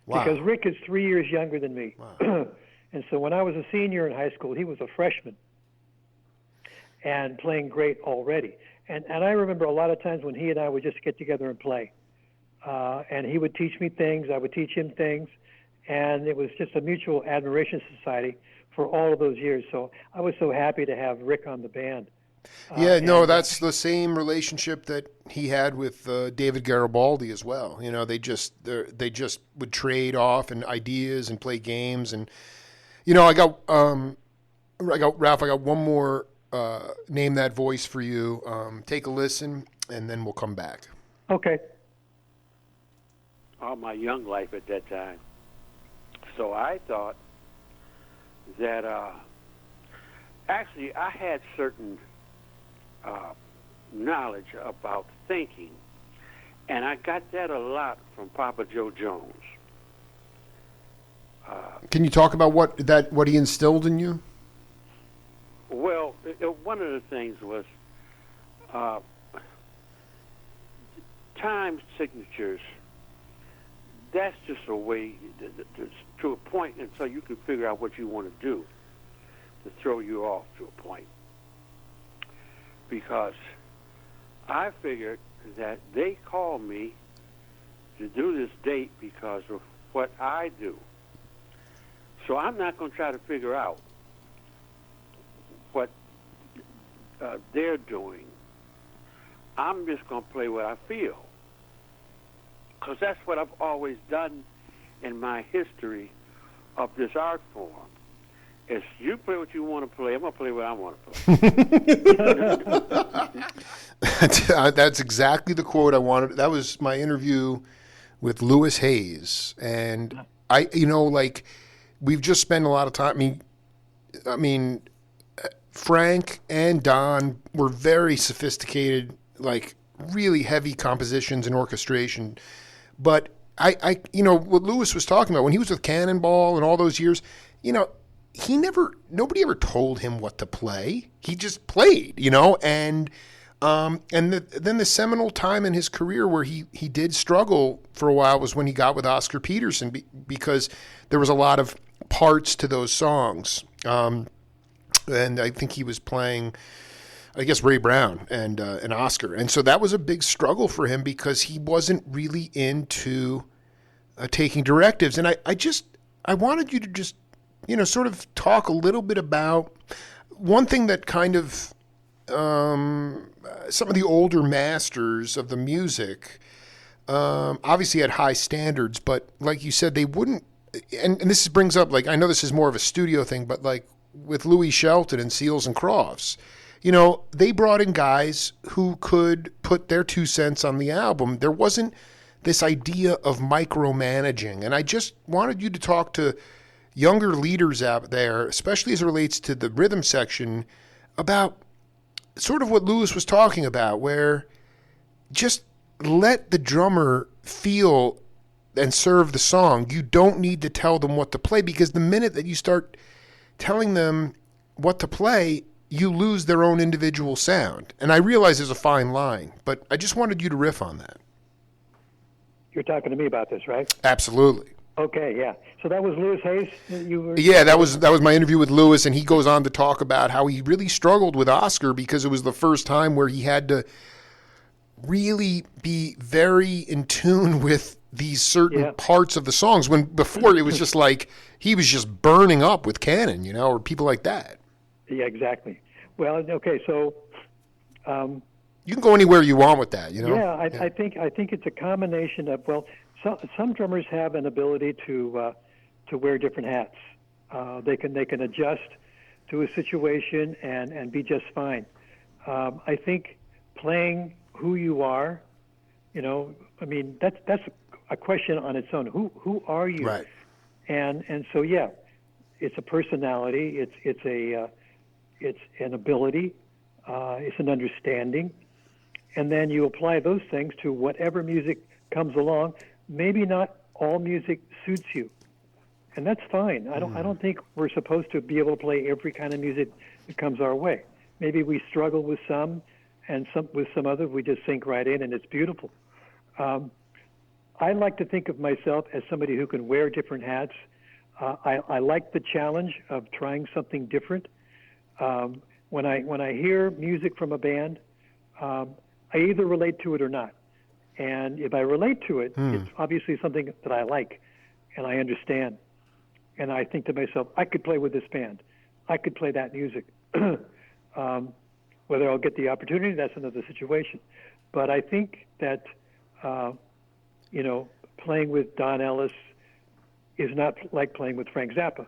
Wow. Because Rick is 3 years younger than me. Wow. And so when I was a senior in high school, he was a freshman and playing great already. And I remember a lot of times when he and I would just get together and play. And he would teach me things, I would teach him things, and it was just a mutual admiration society for all of those years. So I was so happy to have Rick on the band. That's the same relationship that he had with David Garibaldi as well. You know, they just would trade off and ideas and play games. And you know, I got Ralph. I got one more name that voice for you. Take a listen, and then we'll come back. Okay. All my young life at that time. So I thought that Actually, I had certain knowledge about thinking, and I got that a lot from Papa Joe Jones. Can you talk about what he instilled in you? Well, one of the things was time signatures. That's just a way to a point until you can figure out what you want to do to throw you off to a point. Because I figured that they called me to do this date because of what I do. So I'm not going to try to figure out what they're doing. I'm just going to play what I feel. Because that's what I've always done in my history of this art form. Is you play what you want to play, I'm going to play what I want to play. That's exactly the quote I wanted. That was my interview with Louis Hayes. And we've just spent a lot of time. I mean, Frank and Don were very sophisticated, like really heavy compositions and orchestration. But what Louis was talking about when he was with Cannonball and all those years, nobody ever told him what to play. He just played, and then the seminal time in his career where he did struggle for a while was when he got with Oscar Peterson because there was a lot of parts to those songs. And I think he was playing, I guess, Ray Brown and Oscar. And so that was a big struggle for him because he wasn't really into taking directives. And I wanted you to just, sort of talk a little bit about one thing that kind of some of the older masters of the music obviously had high standards, but like you said, they wouldn't, and this brings up, like, I know this is more of a studio thing, but like with Louis Shelton and Seals and Crofts, they brought in guys who could put their 2 cents on the album. There wasn't this idea of micromanaging. And I just wanted you to talk to younger leaders out there, especially as it relates to the rhythm section, about sort of what Louis was talking about, where just let the drummer feel and serve the song. You don't need to tell them what to play, because the minute that you start telling them what to play, you lose their own individual sound. And I realize there's a fine line, but I just wanted you to riff on that. You're talking to me about this, right? Absolutely. Okay, yeah. So that was Louis Hayes? Yeah, that was my interview with Louis, and he goes on to talk about how he really struggled with Oscar because it was the first time where he had to really be very in tune with these certain parts of the songs, when before it was just like he was just burning up with Cannon, or people like that. Yeah, exactly. Well, okay, so you can go anywhere you want with that, Yeah, I think it's a combination of, some drummers have an ability to wear different hats. They can adjust to a situation and be just fine. I think playing who you are, that's a question on its own. Who are you? Right. And so it's a personality. It's an ability. It's an understanding. And then you apply those things to whatever music comes along. Maybe not all music suits you, and that's fine. I don't think we're supposed to be able to play every kind of music that comes our way. Maybe we struggle with some, and with some others we just sink right in, and it's beautiful. I like to think of myself as somebody who can wear different hats. I like the challenge of trying something different. When I hear music from a band, I either relate to it or not. And if I relate to it, it's obviously something that I like and I understand. And I think to myself, I could play with this band. I could play that music. Whether I'll get the opportunity, that's another situation. But I think that, playing with Don Ellis is not like playing with Frank Zappa,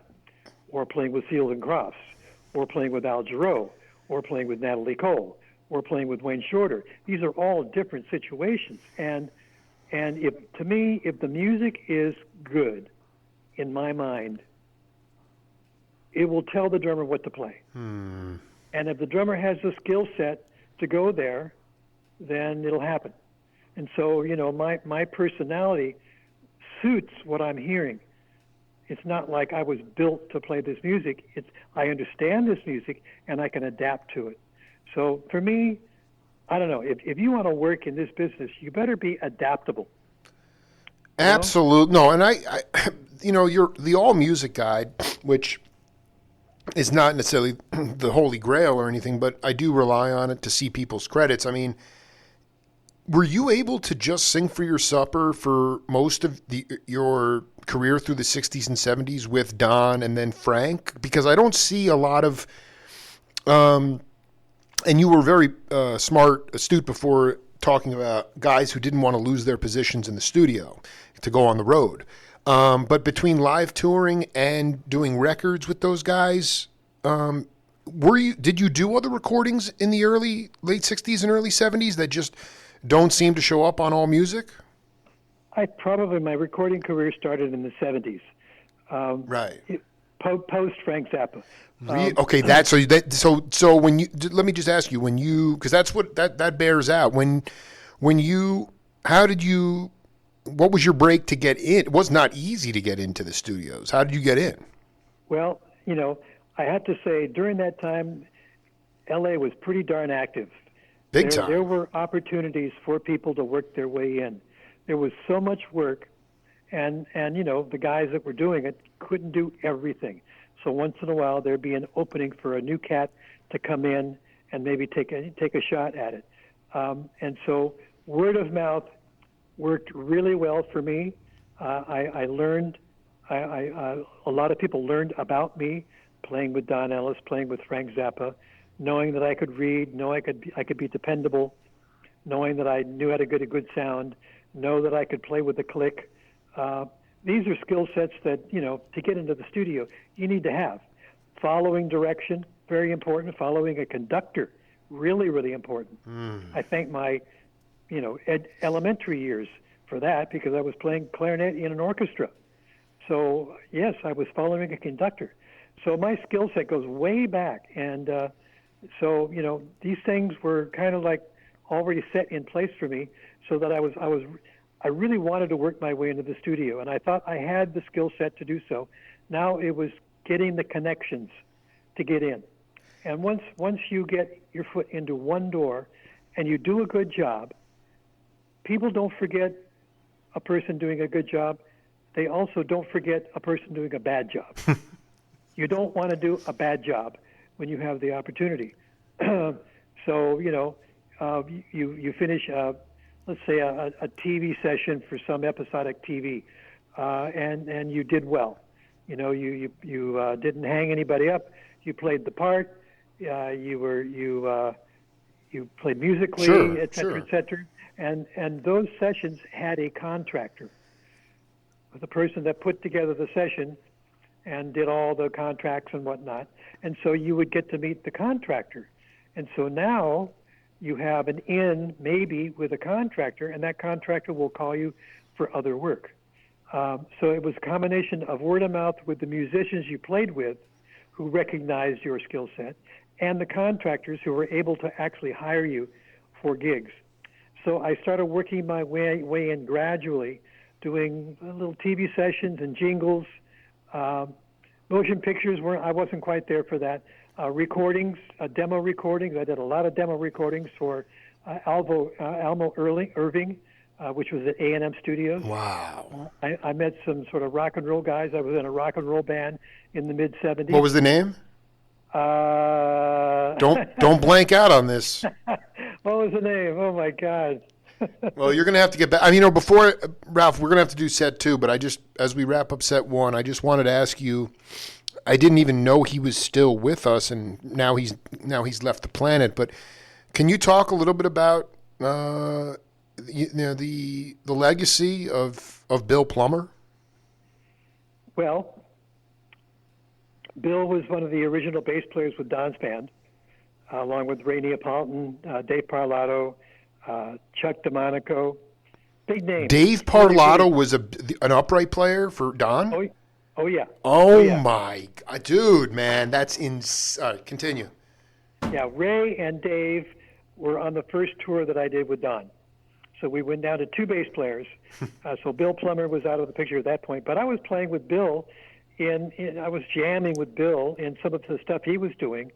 or playing with Seals and Crofts, or playing with Al Jarreau, or playing with Natalie Cole, or playing with Wayne Shorter. These are all different situations. And if the music is good, in my mind, it will tell the drummer what to play. And if the drummer has the skill set to go there, then it'll happen. And so, my personality suits what I'm hearing. It's not like I was built to play this music. It's I understand this music and I can adapt to it. So for me, I don't know, if you want to work in this business, you better be adaptable. Absolutely. No, and I you're the All Music Guide, which is not necessarily the holy grail or anything, but I do rely on it to see people's credits. I mean, were you able to just sing for your supper for most of your career through the 60s and 70s with Don and then Frank? Because I don't see a lot of, and you were very astute before talking about guys who didn't want to lose their positions in the studio to go on the road. But between live touring and doing records with those guys, did you do other recordings in the late 60s and early 70s that just don't seem to show up on All Music? My recording career started in the 70s. Right. Post Frank Zappa. Okay, so when you, let me just ask you, because that's what that bears out. What was your break to get in? It was not easy to get into the studios. How did you get in? Well, I have to say during that time, LA was pretty darn active. Big time. There were opportunities for people to work their way in. There was so much work, and the guys that were doing it couldn't do everything. So once in a while there'd be an opening for a new cat to come in and maybe take a shot at it. And so word of mouth worked really well for me. I learned. A lot of people learned about me playing with Don Ellis, playing with Frank Zappa, knowing that I could read, knowing I could be dependable, knowing that I knew how to get a good sound, know that I could play with a click. These are skill sets that, to get into the studio, you need to have. Following direction, very important. Following a conductor, really, really important. I thank my, elementary years for that because I was playing clarinet in an orchestra. So, yes, I was following a conductor. So my skill set goes way back. And so, these things were kind of like already set in place for me so that I really wanted to work my way into the studio, and I thought I had the skill set to do so. Now it was getting the connections to get in. And once you get your foot into one door and you do a good job, people don't forget a person doing a good job. They also don't forget a person doing a bad job. You don't want to do a bad job when you have the opportunity. So, you finish let's say a TV session for some episodic TV, and you did well. You didn't hang anybody up. You played the part. You played musically, et cetera, et cetera. And those sessions had a contractor, the person that put together the session and did all the contracts and whatnot. And so you would get to meet the contractor. And so now you have an in maybe with a contractor, and that contractor will call you for other work. So it was a combination of word of mouth with the musicians you played with who recognized your skill set and the contractors who were able to actually hire you for gigs. So I started working my way in gradually, doing little TV sessions and jingles. Motion pictures I wasn't quite there for that. Recordings, demo recordings. I did a lot of demo recordings for Almo Irving, which was at A&M Studios. Wow. I met some sort of rock and roll guys. I was in a rock and roll band in the mid-'70s. What was the name? Don't blank out on this. What was the name? Oh, my God. Well, you're going to have to get back. Before, Ralph, we're going to have to do set 2, but as we wrap up set 1, I just wanted to ask you, I didn't even know he was still with us, and now he's left the planet. But can you talk a little bit about the legacy of Bill Plummer? Well, Bill was one of the original bass players with Don's band, along with Ray Neapolitan, Dave Parlato, Chuck DeMonico. Big name. Dave Parlato was an upright player for Don? Oh yeah. Oh, yeah. my, dude, man, that's all right, continue. Yeah, Ray and Dave were on the first tour that I did with Don. So we went down to 2 bass players. So Bill Plummer was out of the picture at that point. But I was playing with Bill, I was jamming with Bill in some of the stuff he was doing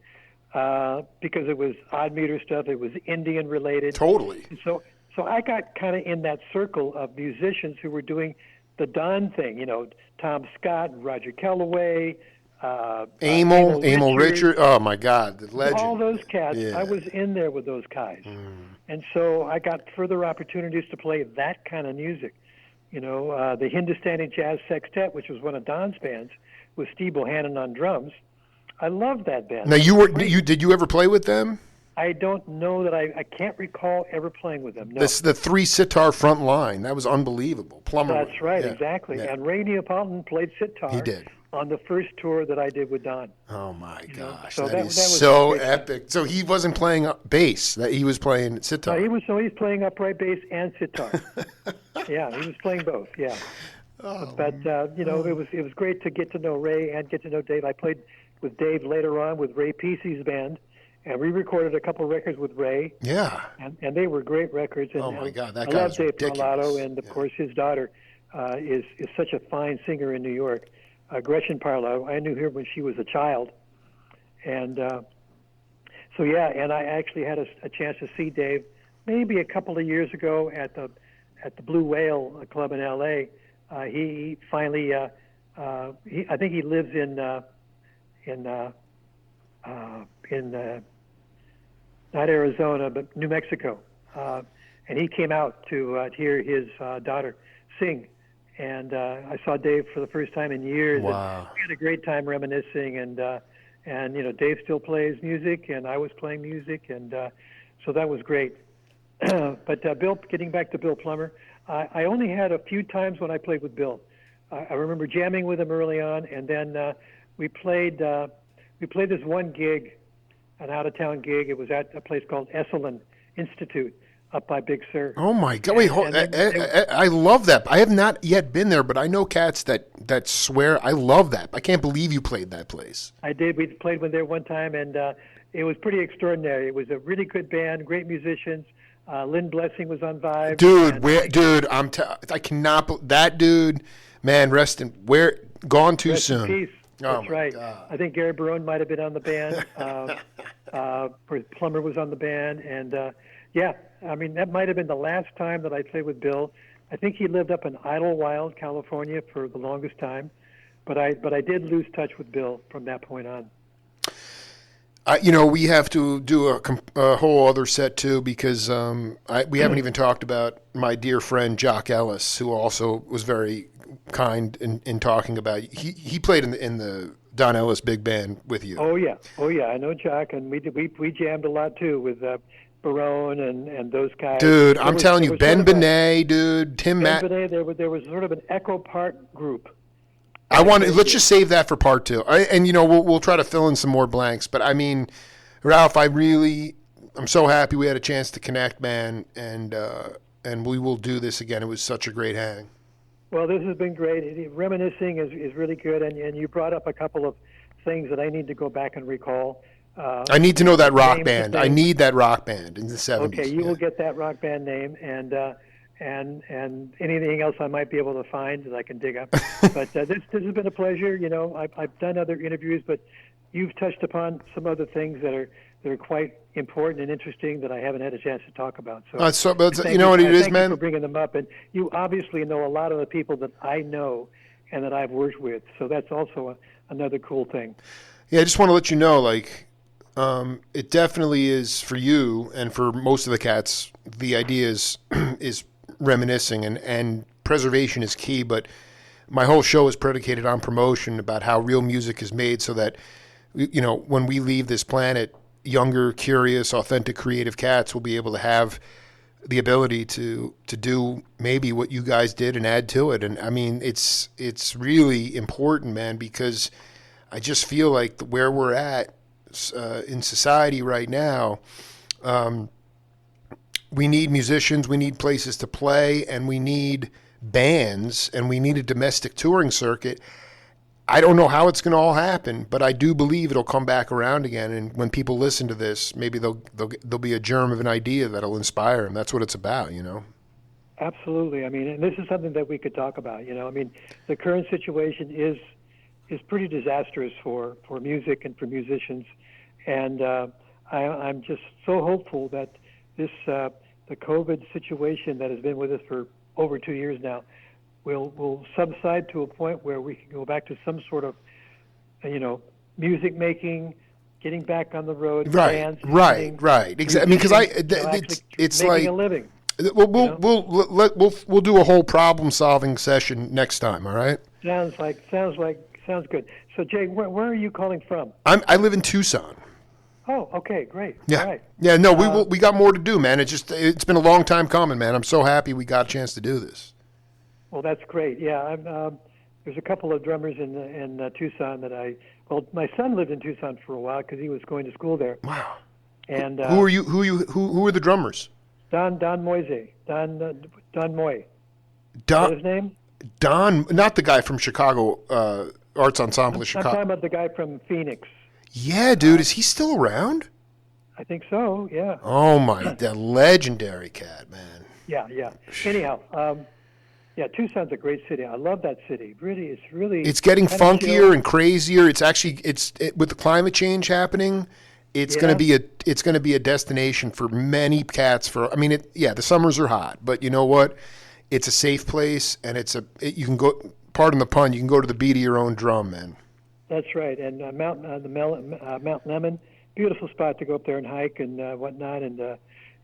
because it was odd meter stuff. It was Indian related. Totally. And so I got kind of in that circle of musicians who were doing the Don thing. You know, Tom Scott, Roger Kellaway, Emil Richard. Oh my God, the legend. All those cats. Yeah. I was in there with those guys, and so I got further opportunities to play that kind of music. You know, the Hindustani Jazz Sextet, which was one of Don's bands, with Steve Bohannon on drums. I loved that band. Now did you ever play with them? I don't know that I can't recall ever playing with them. No. The 3 sitar front line, that was unbelievable. Plummer. That's right, yeah. exactly. Yeah. And Ray Neapolitan played sitar. He did. On the first tour that I did with Don. Oh my gosh, so that is was so epic. So he wasn't playing bass; that he was playing sitar. No, he's playing upright bass and sitar. Yeah, he was playing both. Yeah, but you know, it was great to get to know Ray and get to know Dave. I played with Dave later on with Ray Pesey's band, and we recorded a couple records with Ray. Yeah, and they were great records. And, oh my God, that I guy love was Dave ridiculous. Parlato, and of course his daughter is such a fine singer in New York. Gretchen Parlato. I knew her when she was a child, and so yeah. And I actually had a chance to see Dave maybe a couple of years ago at the Blue Whale Club in L.A. He finally, I think he lives in not Arizona but New Mexico, and he came out to hear his daughter sing. And I saw Dave for the first time in years. Wow. And we had a great time reminiscing, and you know, Dave still plays music, and I was playing music, and so that was great. But Bill, getting back to Bill Plummer, I only had a few times when I played with Bill. I remember jamming with him early on, and then we played this one gig, an out-of-town gig. It was at a place called Esalen Institute, up by Big Sur. Oh my God! Wait, I love that. I have not yet been there, but I know cats that swear. I love that. I can't believe you played that place. I did. We played one there one time, and it was pretty extraordinary. It was a really good band, great musicians. Lynn Blessing was on Vibe. Dude, I cannot. That dude, man, gone too rest soon. In peace. Oh That's right. God. I think Gary Barone might have been on the band. Plummer was on the band, and yeah. I mean, that might have been the last time that I played with Bill. I think he lived up in Idlewild, California, for the longest time, but I did lose touch with Bill from that point on. You know, we have to do a whole other set too because we haven't even talked about my dear friend Jock Ellis, who also was very kind in talking about. He played in the Don Ellis big band with you. Oh yeah, I know Jock, and we jammed a lot too with. Barone and those guys. Dude, I'm telling you, Ben Benet, dude, Tim Matt. Ben Benet, there was sort of an Echo Park group. Let's just save that for part 2. And you know, we'll try to fill in some more blanks. But I mean, Ralph, I'm so happy we had a chance to connect, man, and we will do this again. It was such a great hang. Well, this has been great. Reminiscing is really good, and you brought up a couple of things that I need to go back and recall. I need to know that rock band. I need that rock band in the 70s. Okay, you will get that rock band name, and anything else I might be able to find that I can dig up. But this has been a pleasure. You know, I've done other interviews, but you've touched upon some other things that are quite important and interesting that I haven't had a chance to talk about. So, you know what it is, man? Thank you for bringing them up, and you obviously know a lot of the people that I know and that I've worked with. So that's also another cool thing. Yeah, I just want to let you know, like. It definitely is for you and for most of the cats. The idea is reminiscing and preservation is key. But my whole show is predicated on promotion about how real music is made, so that you know when we leave this planet, younger, curious, authentic, creative cats will be able to have the ability to do maybe what you guys did and add to it. And I mean, it's really important, man, because I just feel like where we're at. In society right now, we need musicians, we need places to play, and we need bands, and we need a domestic touring circuit. I don't know how it's going to all happen, but I do believe it'll come back around again. And when people listen to this, maybe there'll be a germ of an idea that'll inspire them. That's what it's about, you know. Absolutely. I mean, and this is something that we could talk about. You know, I mean, the current situation is pretty disastrous for music and for musicians, and I'm just so hopeful that this the COVID situation that has been with us for over 2 years now will subside to a point where we can go back to some sort of, you know, music making, getting back on the road, Right. Exactly. I mean, because it's making like a living. We'll do a whole problem solving session next time. All right. Sounds good. So Jay, where are you calling from? I live in Tucson. Oh, okay, great. Yeah. All right. Yeah. No, we got more to do, man. It's been a long time coming, man. I'm so happy we got a chance to do this. Well, that's great. Yeah, there's a couple of drummers in Tucson well, my son lived in Tucson for a while because he was going to school there. Wow. And who are the drummers? Don Moise. Don Moy. Don. Is that his name? Don, not the guy from Chicago Arts Ensemble of Chicago. I'm talking about the guy from Phoenix. Yeah, dude, is he still around? I think so. Yeah. Oh my, that legendary cat, man. Yeah. Anyhow, yeah, Tucson's a great city. I love that city. Really, it's getting funkier and crazier. It's actually with the climate change happening. It's going to be a destination for many cats. The summers are hot, but you know what? It's a safe place, and you can go. Pardon the pun. You can go to the beat of your own drum, man. That's right. And Mount Lemon, beautiful spot to go up there and hike and whatnot. And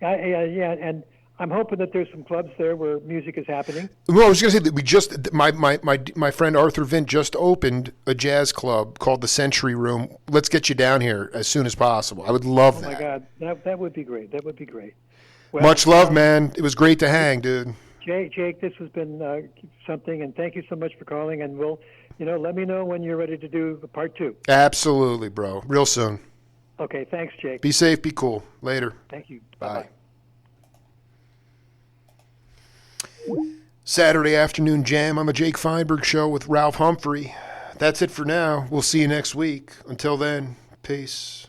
and I'm hoping that there's some clubs there where music is happening. Well, I was going to say that my friend Arthur Vint just opened a jazz club called the Century Room. Let's get you down here as soon as possible. I would love that. Oh my God, that would be great. That would be great. Well, much love, man. It was great to hang, dude. Jake, this has been something, and thank you so much for calling. And let me know when you're ready to do part 2. Absolutely, bro. Real soon. Okay, thanks, Jake. Be safe. Be cool. Later. Thank you. Bye. Saturday afternoon jam on the Jake Feinberg Show with Ralph Humphrey. That's it for now. We'll see you next week. Until then, peace.